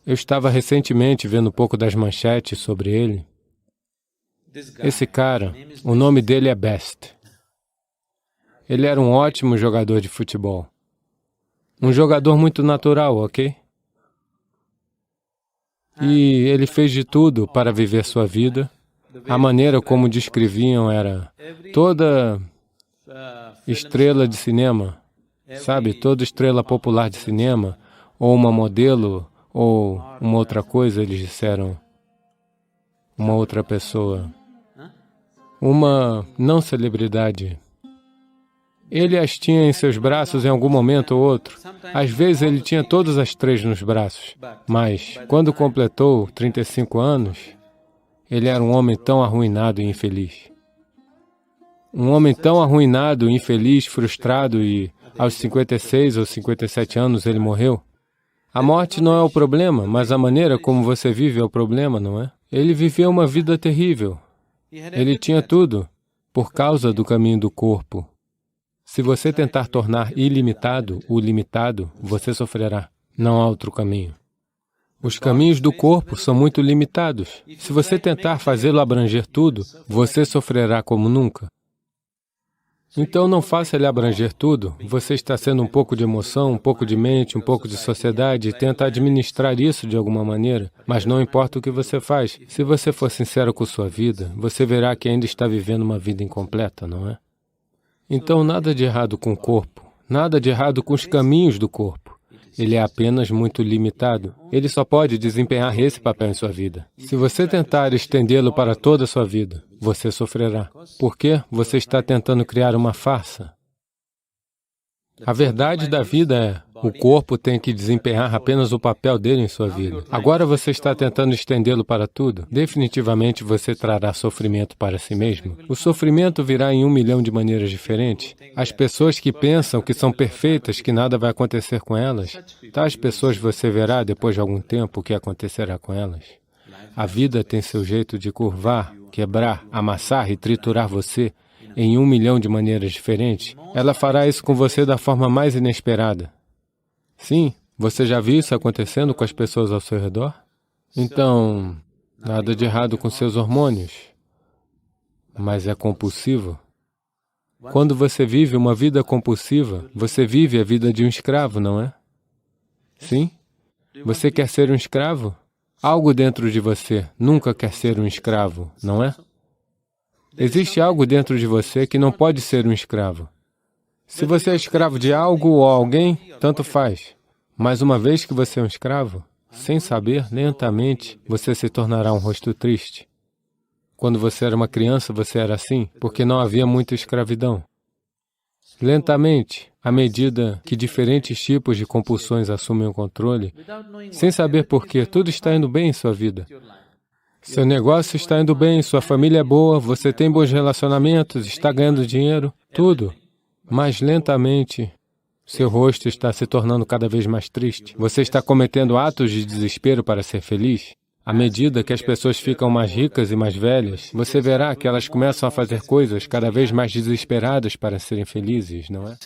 Eu estava recentemente vendo um pouco das manchetes sobre ele. Esse cara, o nome dele é Best. Ele era um ótimo jogador de futebol. Um jogador muito natural, ok? E ele fez de tudo para viver sua vida. A maneira como descreviam era toda estrela de cinema, sabe? Toda estrela popular de cinema, ou uma modelo, ou uma outra coisa, eles disseram. Uma outra pessoa. Uma não celebridade. Ele as tinha em seus braços em algum momento ou outro. Às vezes ele tinha todas as 3 nos braços. Mas, quando completou 35 anos, ele era um homem tão arruinado e infeliz. Um homem tão arruinado, infeliz, frustrado e, aos 56 ou 57 anos, ele morreu. A morte não é o problema, mas a maneira como você vive é o problema, não é? Ele viveu uma vida terrível. Ele tinha tudo, por causa do caminho do corpo. Se você tentar tornar ilimitado o limitado, você sofrerá. Não há outro caminho. Os caminhos do corpo são muito limitados. Se você tentar fazê-lo abranger tudo, você sofrerá como nunca. Então não faça ele abranger tudo. Você está sendo um pouco de emoção, um pouco de mente, um pouco de sociedade e tenta administrar isso de alguma maneira. Mas não importa o que você faz. Se você for sincero com sua vida, você verá que ainda está vivendo uma vida incompleta, não é? Então, nada de errado com o corpo, nada de errado com os caminhos do corpo. Ele é apenas muito limitado. Ele só pode desempenhar esse papel em sua vida. Se você tentar estendê-lo para toda a sua vida, você sofrerá. Porque você está tentando criar uma farsa. A verdade da vida é, o corpo tem que desempenhar apenas o papel dele em sua vida. Agora você está tentando estendê-lo para tudo. Definitivamente você trará sofrimento para si mesmo. O sofrimento virá em 1 milhão de maneiras diferentes. As pessoas que pensam que são perfeitas, que nada vai acontecer com elas, tais pessoas você verá depois de algum tempo o que acontecerá com elas. A vida tem seu jeito de curvar, quebrar, amassar e triturar você em 1 milhão de maneiras diferentes. Ela fará isso com você da forma mais inesperada. Sim, você já viu isso acontecendo com as pessoas ao seu redor? Então, nada de errado com seus hormônios, mas é compulsivo. Quando você vive uma vida compulsiva, você vive a vida de um escravo, não é? Sim? Você quer ser um escravo? Algo dentro de você nunca quer ser um escravo, não é? Existe algo dentro de você que não pode ser um escravo. Se você é escravo de algo ou alguém, tanto faz. Mas uma vez que você é um escravo, sem saber, lentamente, você se tornará um rosto triste. Quando você era uma criança, você era assim, porque não havia muita escravidão. Lentamente, à medida que diferentes tipos de compulsões assumem o controle, sem saber por quê, tudo está indo bem em sua vida. Seu negócio está indo bem, sua família é boa, você tem bons relacionamentos, está ganhando dinheiro, tudo. Mas lentamente, seu rosto está se tornando cada vez mais triste. Você está cometendo atos de desespero para ser feliz. À medida que as pessoas ficam mais ricas e mais velhas, você verá que elas começam a fazer coisas cada vez mais desesperadas para serem felizes, não é?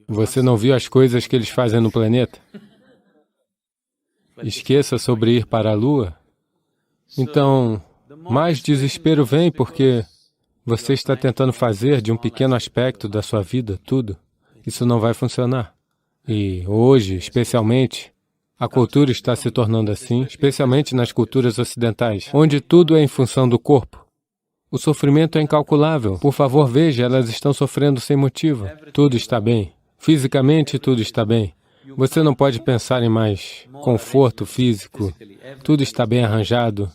Você não viu as coisas que eles fazem no planeta? Esqueça sobre ir para a Lua. Então, mais desespero vem porque você está tentando fazer de um pequeno aspecto da sua vida tudo. Isso não vai funcionar. E hoje, especialmente, a cultura está se tornando assim, especialmente nas culturas ocidentais, onde tudo é em função do corpo. O sofrimento é incalculável. Por favor, veja, elas estão sofrendo sem motivo. Tudo está bem. Fisicamente, tudo está bem. Você não pode pensar em mais conforto físico, tudo está bem arranjado,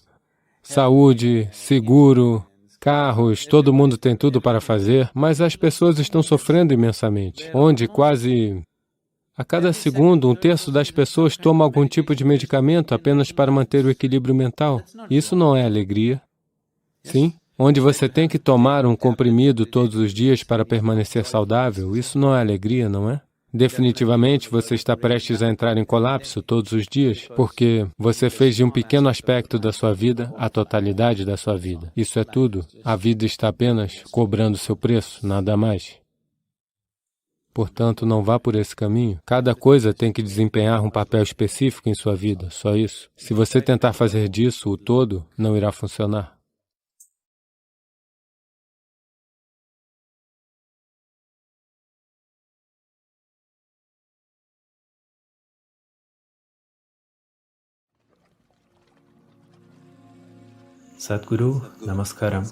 saúde, seguro, carros, todo mundo tem tudo para fazer, mas as pessoas estão sofrendo imensamente, onde quase a cada segundo, 1/3 das pessoas toma algum tipo de medicamento apenas para manter o equilíbrio mental. Isso não é alegria. Sim? Onde você tem que tomar um comprimido todos os dias para permanecer saudável, isso não é alegria, não é? Definitivamente você está prestes a entrar em colapso todos os dias, porque você fez de um pequeno aspecto da sua vida a totalidade da sua vida. Isso é tudo. A vida está apenas cobrando seu preço, nada mais. Portanto, não vá por esse caminho. Cada coisa tem que desempenhar um papel específico em sua vida, só isso. Se você tentar fazer disso o todo, não irá funcionar. Sadhguru, Namaskaram.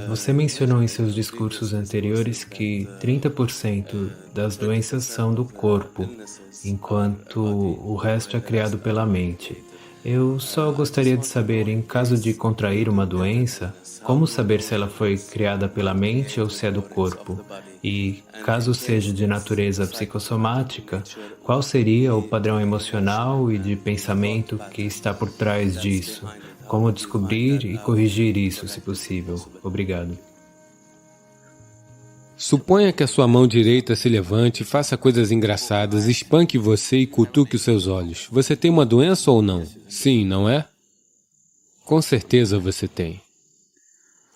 Você mencionou em seus discursos anteriores que 30% das doenças são do corpo, enquanto o resto é criado pela mente. Eu só gostaria de saber, em caso de contrair uma doença, como saber se ela foi criada pela mente ou se é do corpo? E, caso seja de natureza psicossomática, qual seria o padrão emocional e de pensamento que está por trás disso? Como descobrir e corrigir isso, se possível? Obrigado. Suponha que a sua mão direita se levante, faça coisas engraçadas, espanque você e cutuque os seus olhos. Você tem uma doença ou não? Sim, não é? Com certeza você tem.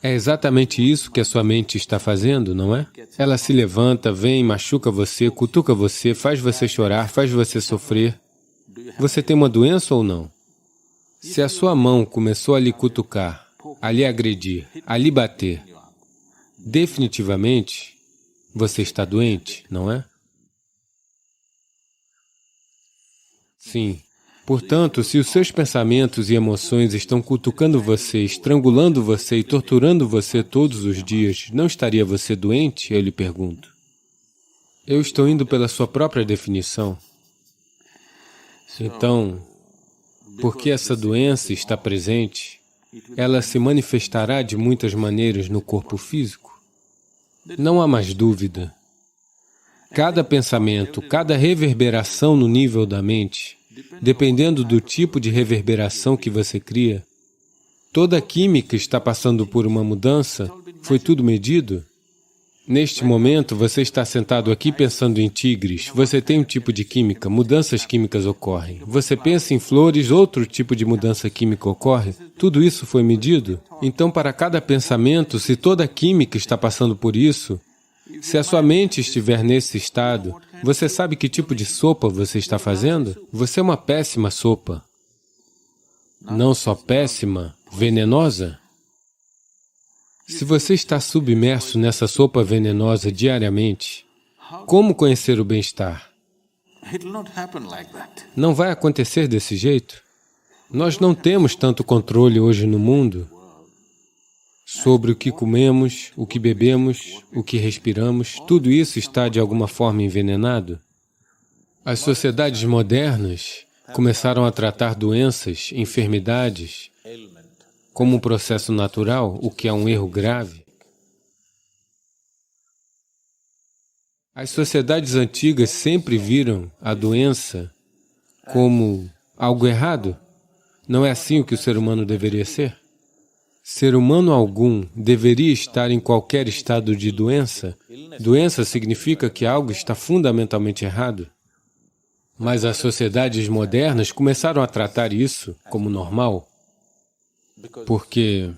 É exatamente isso que a sua mente está fazendo, não é? Ela se levanta, vem, machuca você, cutuca você, faz você chorar, faz você sofrer. Você tem uma doença ou não? Se a sua mão começou a lhe cutucar, a lhe agredir, a lhe bater, definitivamente você está doente, não é? Sim. Portanto, se os seus pensamentos e emoções estão cutucando você, estrangulando você e torturando você todos os dias, não estaria você doente? Eu lhe pergunto. Eu estou indo pela sua própria definição. Então, porque essa doença está presente, ela se manifestará de muitas maneiras no corpo físico. Não há mais dúvida. Cada pensamento, cada reverberação no nível da mente, dependendo do tipo de reverberação que você cria, toda a química está passando por uma mudança, foi tudo medido? Neste momento, você está sentado aqui pensando em tigres, você tem um tipo de química, mudanças químicas ocorrem. Você pensa em flores, outro tipo de mudança química ocorre. Tudo isso foi medido? Então, para cada pensamento, se toda a química está passando por isso, se a sua mente estiver nesse estado, você sabe que tipo de sopa você está fazendo? Você é uma péssima sopa. Não só péssima, venenosa. Se você está submerso nessa sopa venenosa diariamente, como conhecer o bem-estar? Não vai acontecer desse jeito. Nós não temos tanto controle hoje no mundo sobre o que comemos, o que bebemos, o que respiramos. Tudo isso está de alguma forma envenenado. As sociedades modernas começaram a tratar doenças, enfermidades, como um processo natural, o que é um erro grave. As sociedades antigas sempre viram a doença como algo errado. Não é assim o que o ser humano deveria ser? Ser humano algum deveria estar em qualquer estado de doença? Doença significa que algo está fundamentalmente errado. Mas as sociedades modernas começaram a tratar isso como normal. Porque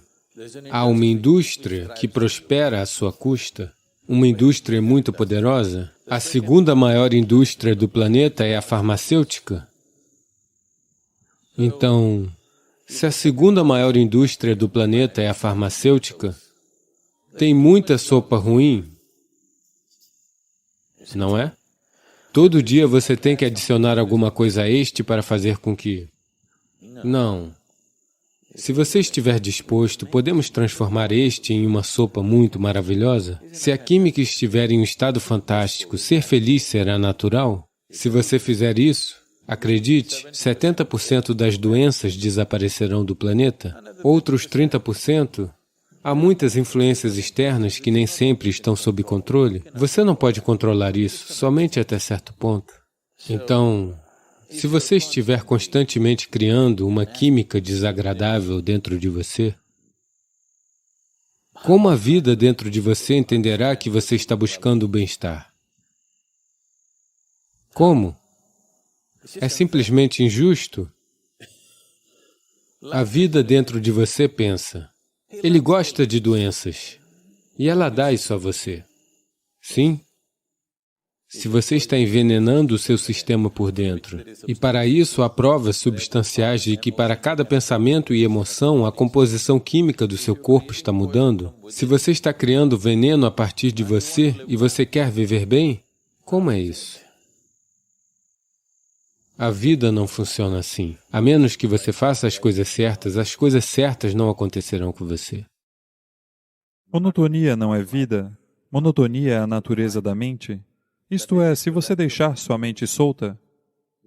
há uma indústria que prospera à sua custa, uma indústria muito poderosa. A segunda maior indústria do planeta é a farmacêutica. Então, se a segunda maior indústria do planeta é a farmacêutica, tem muita sopa ruim, não é? Todo dia você tem que adicionar alguma coisa a este para fazer com que... Não. Se você estiver disposto, podemos transformar este em uma sopa muito maravilhosa? Se a química estiver em um estado fantástico, ser feliz será natural? Se você fizer isso, acredite, 70% das doenças desaparecerão do planeta. Outros 30%, há muitas influências externas que nem sempre estão sob controle. Você não pode controlar isso, somente até certo ponto. Então, se você estiver constantemente criando uma química desagradável dentro de você, como a vida dentro de você entenderá que você está buscando o bem-estar? Como? É simplesmente injusto? A vida dentro de você pensa, ele gosta de doenças, e ela dá isso a você. Sim? Se você está envenenando o seu sistema por dentro, e para isso há provas substanciais de que para cada pensamento e emoção a composição química do seu corpo está mudando, se você está criando veneno a partir de você e você quer viver bem, como é isso? A vida não funciona assim. A menos que você faça as coisas certas não acontecerão com você. Monotonia não é vida? Monotonia é a natureza da mente? Isto é, se você deixar sua mente solta,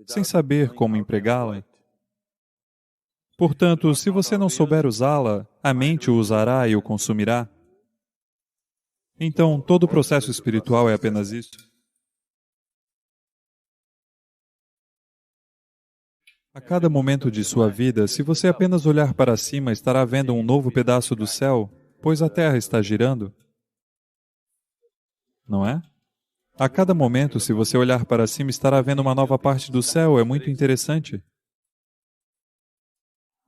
sem saber como empregá-la. Portanto, se você não souber usá-la, a mente o usará e o consumirá. Então, todo o processo espiritual é apenas isso. A cada momento de sua vida, se você apenas olhar para cima, estará vendo um novo pedaço do céu, pois a Terra está girando. Não é? A cada momento, se você olhar para cima, estará vendo uma nova parte do céu. É muito interessante.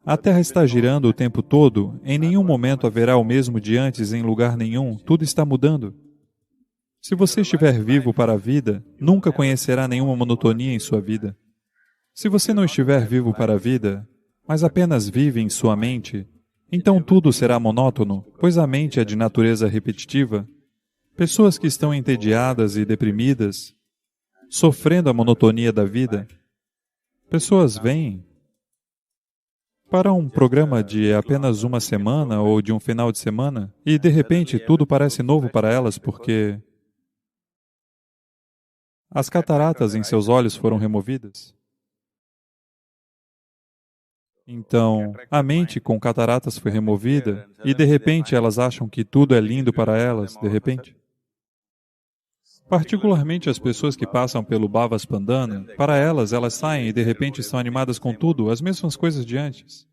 A Terra está girando o tempo todo. Em nenhum momento haverá o mesmo de antes em lugar nenhum. Tudo está mudando. Se você estiver vivo para a vida, nunca conhecerá nenhuma monotonia em sua vida. Se você não estiver vivo para a vida, mas apenas vive em sua mente, então tudo será monótono, pois a mente é de natureza repetitiva. Pessoas que estão entediadas e deprimidas, sofrendo a monotonia da vida, pessoas vêm para um programa de apenas uma semana ou de um final de semana e, de repente, tudo parece novo para elas porque as cataratas em seus olhos foram removidas. Então, a mente com cataratas foi removida e, de repente, elas acham que tudo é lindo para elas, de repente. Particularmente as pessoas que passam pelo Bhavaspandana, para elas saem e de repente estão animadas com tudo, as mesmas coisas de antes.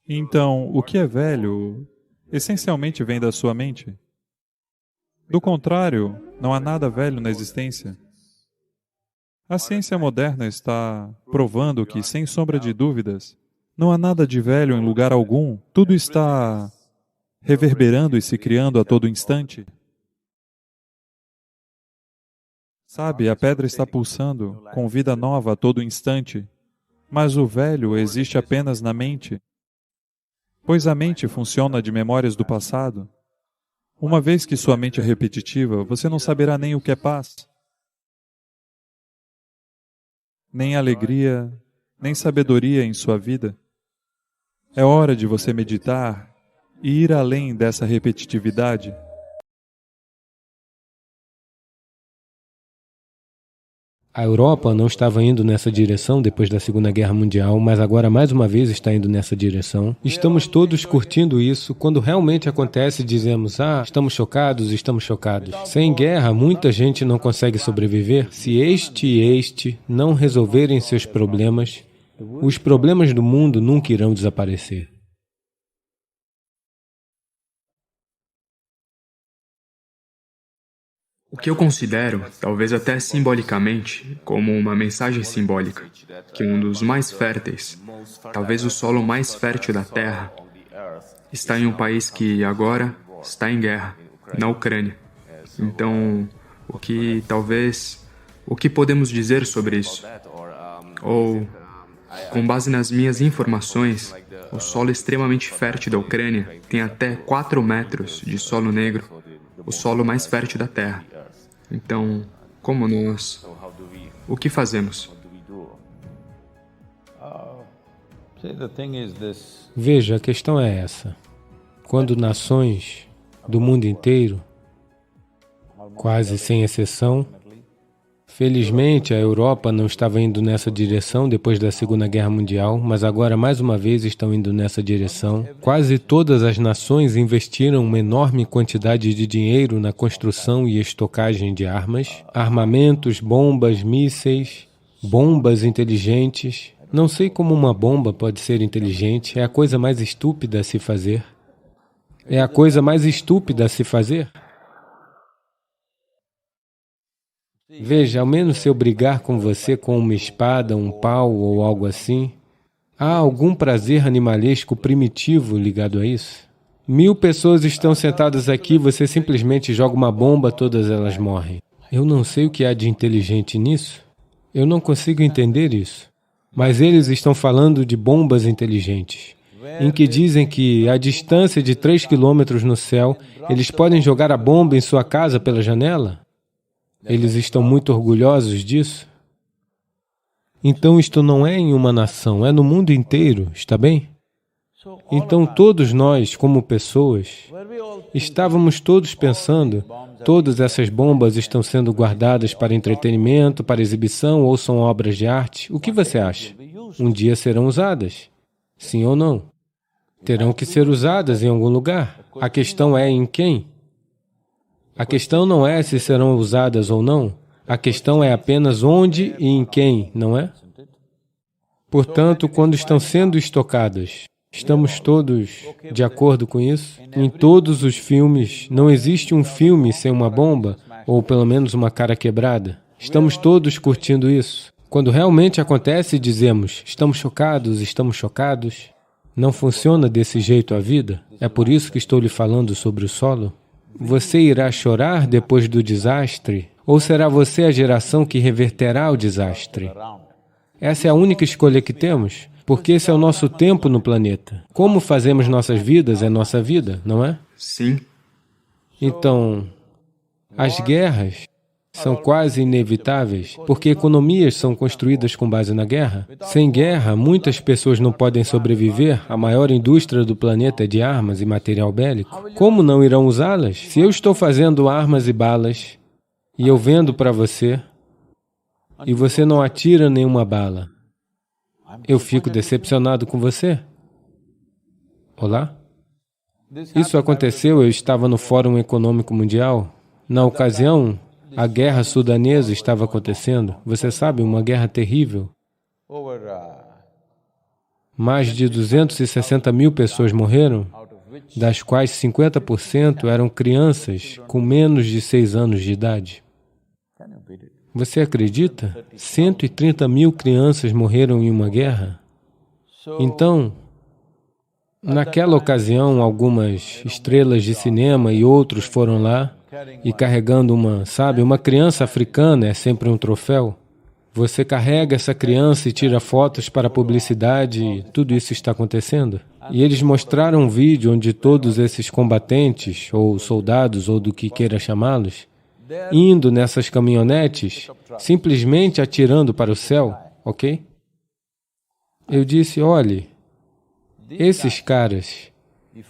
Então, o que é velho, essencialmente vem da sua mente. Do contrário, não há nada velho na existência. A ciência moderna está provando que, sem sombra de dúvidas, não há nada de velho em lugar algum, tudo está reverberando e se criando a todo instante. Sabe, a pedra está pulsando, com vida nova a todo instante, mas o velho existe apenas na mente, pois a mente funciona de memórias do passado. Uma vez que sua mente é repetitiva, você não saberá nem o que é paz, nem alegria, nem sabedoria em sua vida. É hora de você meditar e ir além dessa repetitividade. A Europa não estava indo nessa direção depois da Segunda Guerra Mundial, mas agora mais uma vez está indo nessa direção. Estamos todos curtindo isso. Quando realmente acontece, dizemos, estamos chocados, estamos chocados. Sem guerra, muita gente não consegue sobreviver. Se este e este não resolverem seus problemas, os problemas do mundo nunca irão desaparecer. O que eu considero, talvez até simbolicamente, como uma mensagem simbólica, que um dos mais férteis, talvez o solo mais fértil da Terra, está em um país que agora está em guerra, na Ucrânia. Então, o que podemos dizer sobre isso? Ou, com base nas minhas informações, o solo extremamente fértil da Ucrânia tem até 4 metros de solo negro, o solo mais fértil da Terra. Então, como nós, o que fazemos? Veja, a questão é essa. Quando nações do mundo inteiro, quase sem exceção, Felizmente, a Europa não estava indo nessa direção depois da Segunda Guerra Mundial, mas agora, mais uma vez, estão indo nessa direção. Quase todas as nações investiram uma enorme quantidade de dinheiro na construção e estocagem de armas, armamentos, bombas, mísseis, bombas inteligentes. Não sei como uma bomba pode ser inteligente, é a coisa mais estúpida a se fazer. É a coisa mais estúpida a se fazer. Veja, ao menos se eu brigar com você com uma espada, um pau ou algo assim, há algum prazer animalesco primitivo ligado a isso? 1000 pessoas estão sentadas aqui, você simplesmente joga uma bomba, todas elas morrem. Eu não sei o que há de inteligente nisso. Eu não consigo entender isso. Mas eles estão falando de bombas inteligentes, em que dizem que, à distância de 3 quilômetros no céu, eles podem jogar a bomba em sua casa pela janela? Eles estão muito orgulhosos disso? Então isto não é em uma nação, é no mundo inteiro, está bem? Então todos nós, como pessoas, estávamos todos pensando, todas essas bombas estão sendo guardadas para entretenimento, para exibição ou são obras de arte. O que você acha? Um dia serão usadas? Sim ou não? Terão que ser usadas em algum lugar. A questão é em quem? A questão não é se serão usadas ou não. A questão é apenas onde e em quem, não é? Portanto, quando estão sendo estocadas, estamos todos de acordo com isso? Em todos os filmes, não existe um filme sem uma bomba, ou pelo menos uma cara quebrada. Estamos todos curtindo isso. Quando realmente acontece, dizemos, estamos chocados. Não funciona desse jeito a vida? É por isso que estou lhe falando sobre o solo. Você irá chorar depois do desastre? Ou será você a geração que reverterá o desastre? Essa é a única escolha que temos, porque esse é o nosso tempo no planeta. Como fazemos nossas vidas é nossa vida, não é? Sim. Então, as guerras são quase inevitáveis, porque economias são construídas com base na guerra. Sem guerra, muitas pessoas não podem sobreviver. A maior indústria do planeta é de armas e material bélico. Como não irão usá-las? Se eu estou fazendo armas e balas, e eu vendo para você, e você não atira nenhuma bala, eu fico decepcionado com você? Olá? Isso aconteceu, eu estava no Fórum Econômico Mundial. Na ocasião, a guerra sudanesa estava acontecendo. Você sabe, uma guerra terrível. Mais de 260 mil pessoas morreram, das quais 50% eram crianças com menos de 6 anos de idade. Você acredita? 130 mil crianças morreram em uma guerra? Então, naquela ocasião, algumas estrelas de cinema e outros foram lá e carregando uma criança africana é sempre um troféu. Você carrega essa criança e tira fotos para publicidade, tudo isso está acontecendo. E eles mostraram um vídeo onde todos esses combatentes, ou soldados, ou do que queira chamá-los, indo nessas caminhonetes, simplesmente atirando para o céu, ok? Eu disse, olhe, esses caras,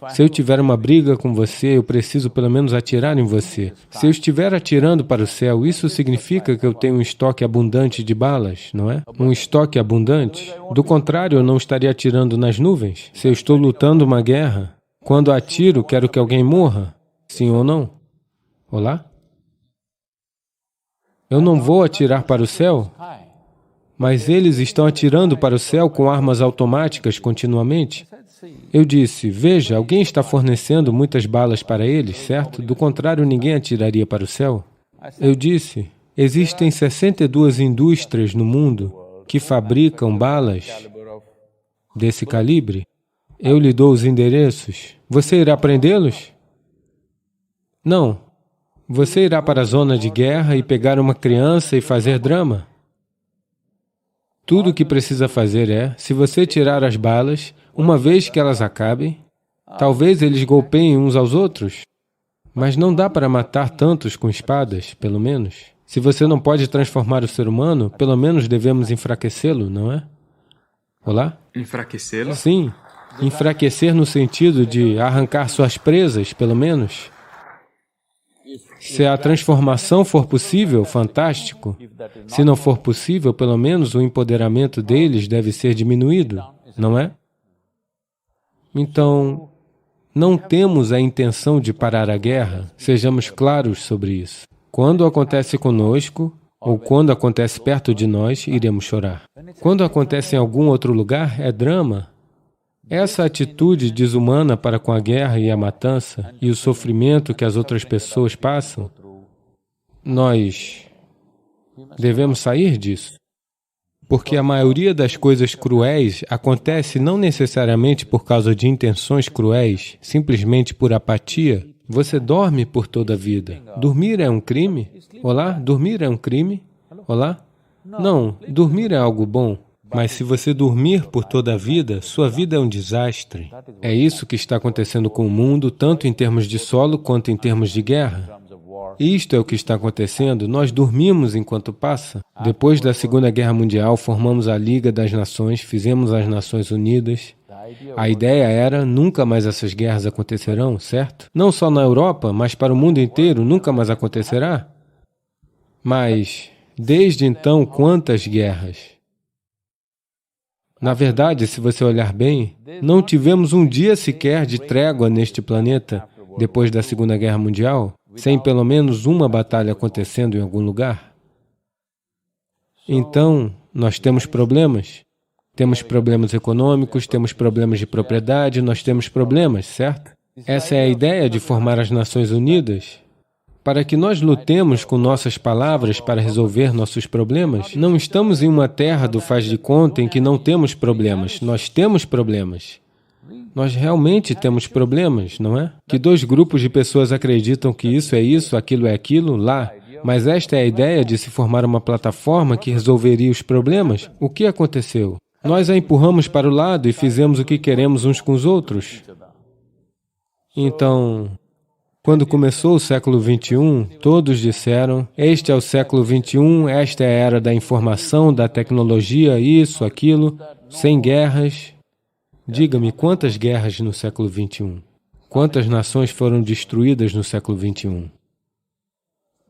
se eu tiver uma briga com você, eu preciso pelo menos atirar em você. Se eu estiver atirando para o céu, isso significa que eu tenho um estoque abundante de balas, não é? Um estoque abundante. Do contrário, eu não estaria atirando nas nuvens. Se eu estou lutando uma guerra, quando atiro, quero que alguém morra. Sim ou não? Olá? Eu não vou atirar para o céu, mas eles estão atirando para o céu com armas automáticas continuamente. Eu disse, veja, alguém está fornecendo muitas balas para eles, certo? Do contrário, ninguém atiraria para o céu. Eu disse, existem 62 indústrias no mundo que fabricam balas desse calibre. Eu lhe dou os endereços. Você irá prendê-los? Não. Você irá para a zona de guerra e pegar uma criança e fazer drama? Tudo o que precisa fazer é, se você tirar as balas, uma vez que elas acabem, talvez eles golpeiem uns aos outros, mas não dá para matar tantos com espadas, pelo menos. Se você não pode transformar o ser humano, pelo menos devemos enfraquecê-lo, não é? Olá? Enfraquecê-lo? Sim. Enfraquecer no sentido de arrancar suas presas, pelo menos. Se a transformação for possível, fantástico. Se não for possível, pelo menos o empoderamento deles deve ser diminuído, não é? Então, não temos a intenção de parar a guerra, sejamos claros sobre isso. Quando acontece conosco, ou quando acontece perto de nós, iremos chorar. Quando acontece em algum outro lugar, é drama. Essa atitude desumana para com a guerra e a matança e o sofrimento que as outras pessoas passam, nós devemos sair disso. Porque a maioria das coisas cruéis acontece não necessariamente por causa de intenções cruéis, simplesmente por apatia. Você dorme por toda a vida. Dormir é um crime? Olá? Dormir é um crime? Olá? Não, dormir é algo bom. Mas se você dormir por toda a vida, sua vida é um desastre. É isso que está acontecendo com o mundo, tanto em termos de solo quanto em termos de guerra. Isto é o que está acontecendo. Nós dormimos enquanto passa. Depois da Segunda Guerra Mundial, formamos a Liga das Nações, fizemos as Nações Unidas. A ideia era, nunca mais essas guerras acontecerão, certo? Não só na Europa, mas para o mundo inteiro, nunca mais acontecerá. Mas, desde então, quantas guerras? Na verdade, se você olhar bem, não tivemos um dia sequer de trégua neste planeta depois da Segunda Guerra Mundial, sem pelo menos uma batalha acontecendo em algum lugar. Então, nós temos problemas. Temos problemas econômicos, temos problemas de propriedade, nós temos problemas, certo? Essa é a ideia de formar as Nações Unidas. Para que nós lutemos com nossas palavras para resolver nossos problemas, não estamos em uma terra do faz de conta em que não temos problemas. Nós temos problemas. Nós realmente temos problemas, não é? Que dois grupos de pessoas acreditam que isso, aquilo é aquilo, lá. Mas esta é a ideia de se formar uma plataforma que resolveria os problemas. O que aconteceu? Nós a empurramos para o lado e fizemos o que queremos uns com os outros. Então, quando começou o século XXI, todos disseram, este é o século XXI, esta é a era da informação, da tecnologia, isso, aquilo, sem guerras. Diga-me, quantas guerras no século XXI? Quantas nações foram destruídas no século XXI?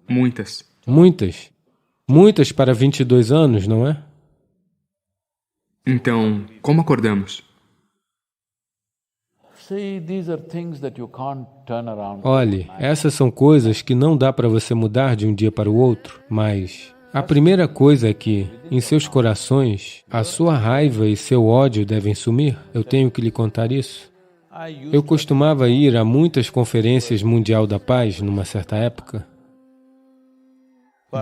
Muitas. Muitas. Muitas para 22 anos, não é? Então, como acordamos? Olhe, essas são coisas que não dá para você mudar de um dia para o outro, mas a primeira coisa é que, em seus corações, a sua raiva e seu ódio devem sumir. Eu tenho que lhe contar isso. Eu costumava ir a muitas conferências mundial da paz numa certa época.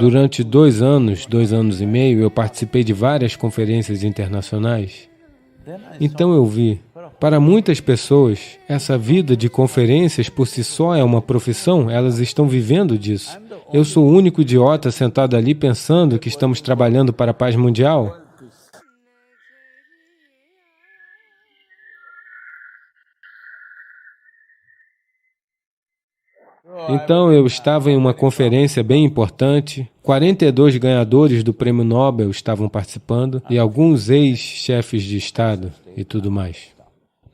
Durante 2 anos, 2 anos e meio, eu participei de várias conferências internacionais. Então eu vi, para muitas pessoas, essa vida de conferências por si só é uma profissão, elas estão vivendo disso. Eu sou o único idiota sentado ali pensando que estamos trabalhando para a paz mundial. Então eu estava em uma conferência bem importante, 42 ganhadores do Prêmio Nobel estavam participando e alguns ex-chefes de Estado e tudo mais.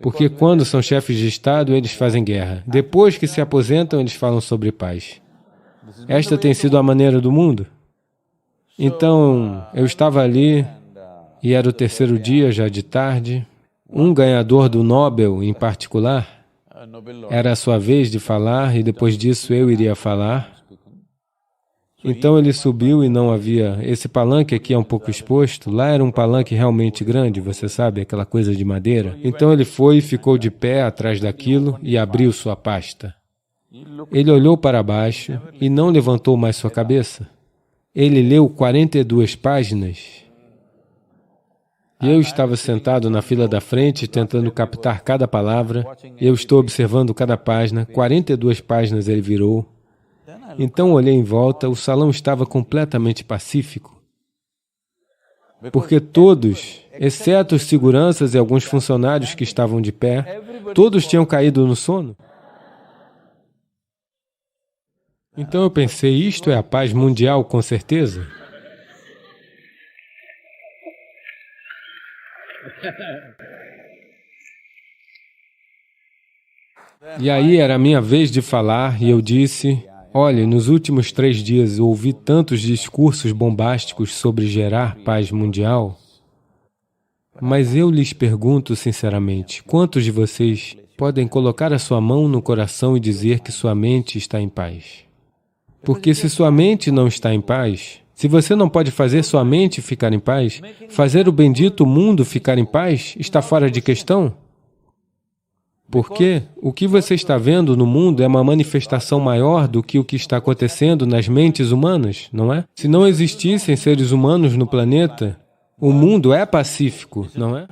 Porque quando são chefes de Estado, eles fazem guerra. Depois que se aposentam, eles falam sobre paz. Esta tem sido a maneira do mundo. Então, eu estava ali e era o 3º dia, já de tarde. Um ganhador do Nobel, em particular, era a sua vez de falar e depois disso eu iria falar. Então ele subiu e não havia... Esse palanque aqui é um pouco exposto. Lá era um palanque realmente grande, você sabe, aquela coisa de madeira. Então ele foi e ficou de pé atrás daquilo e abriu sua pasta. Ele olhou para baixo e não levantou mais sua cabeça. Ele leu 42 páginas. E eu estava sentado na fila da frente, tentando captar cada palavra. Eu estou observando cada página. 42 páginas ele virou. Então olhei em volta, o salão estava completamente pacífico. Porque todos, exceto os seguranças e alguns funcionários que estavam de pé, todos tinham caído no sono. Então eu pensei, isto é a paz mundial, com certeza. E aí era a minha vez de falar e eu disse, Olhe, nos últimos 3 dias eu ouvi tantos discursos bombásticos sobre gerar paz mundial, mas eu lhes pergunto sinceramente, quantos de vocês podem colocar a sua mão no coração e dizer que sua mente está em paz? Porque se sua mente não está em paz, se você não pode fazer sua mente ficar em paz, fazer o bendito mundo ficar em paz está fora de questão? Porque o que você está vendo no mundo é uma manifestação maior do que o que está acontecendo nas mentes humanas, não é? Se não existissem seres humanos no planeta, o mundo é pacífico, não é?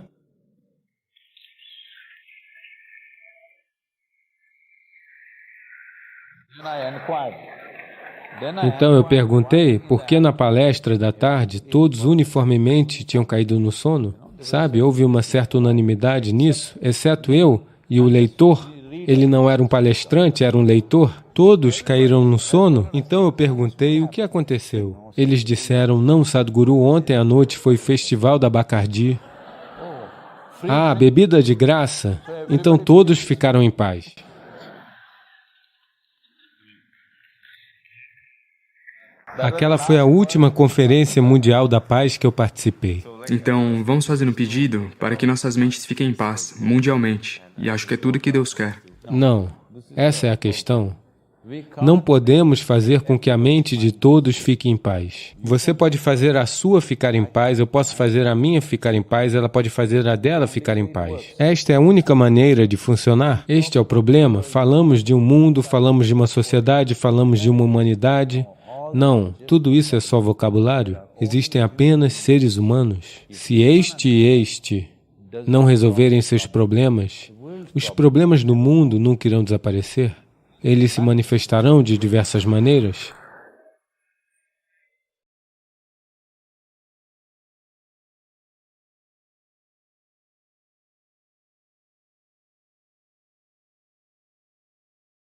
Então eu perguntei por que na palestra da tarde todos uniformemente tinham caído no sono. Sabe, houve uma certa unanimidade nisso, exceto eu e o leitor. Ele não era um palestrante, era um leitor. Todos caíram no sono. Então eu perguntei o que aconteceu. Eles disseram, não, Sadhguru, ontem à noite foi festival da Bacardi. Ah, bebida de graça? Então todos ficaram em paz. Aquela foi a última Conferência Mundial da Paz que eu participei. Então, vamos fazer um pedido para que nossas mentes fiquem em paz, mundialmente. E acho que é tudo que Deus quer. Não, essa é a questão. Não podemos fazer com que a mente de todos fique em paz. Você pode fazer a sua ficar em paz, eu posso fazer a minha ficar em paz, ela pode fazer a dela ficar em paz. Esta é a única maneira de funcionar. Este é o problema. Falamos de um mundo, falamos de uma sociedade, falamos de uma humanidade. Não, tudo isso é só vocabulário. Existem apenas seres humanos. Se este e este não resolverem seus problemas, os problemas do mundo nunca irão desaparecer. Eles se manifestarão de diversas maneiras.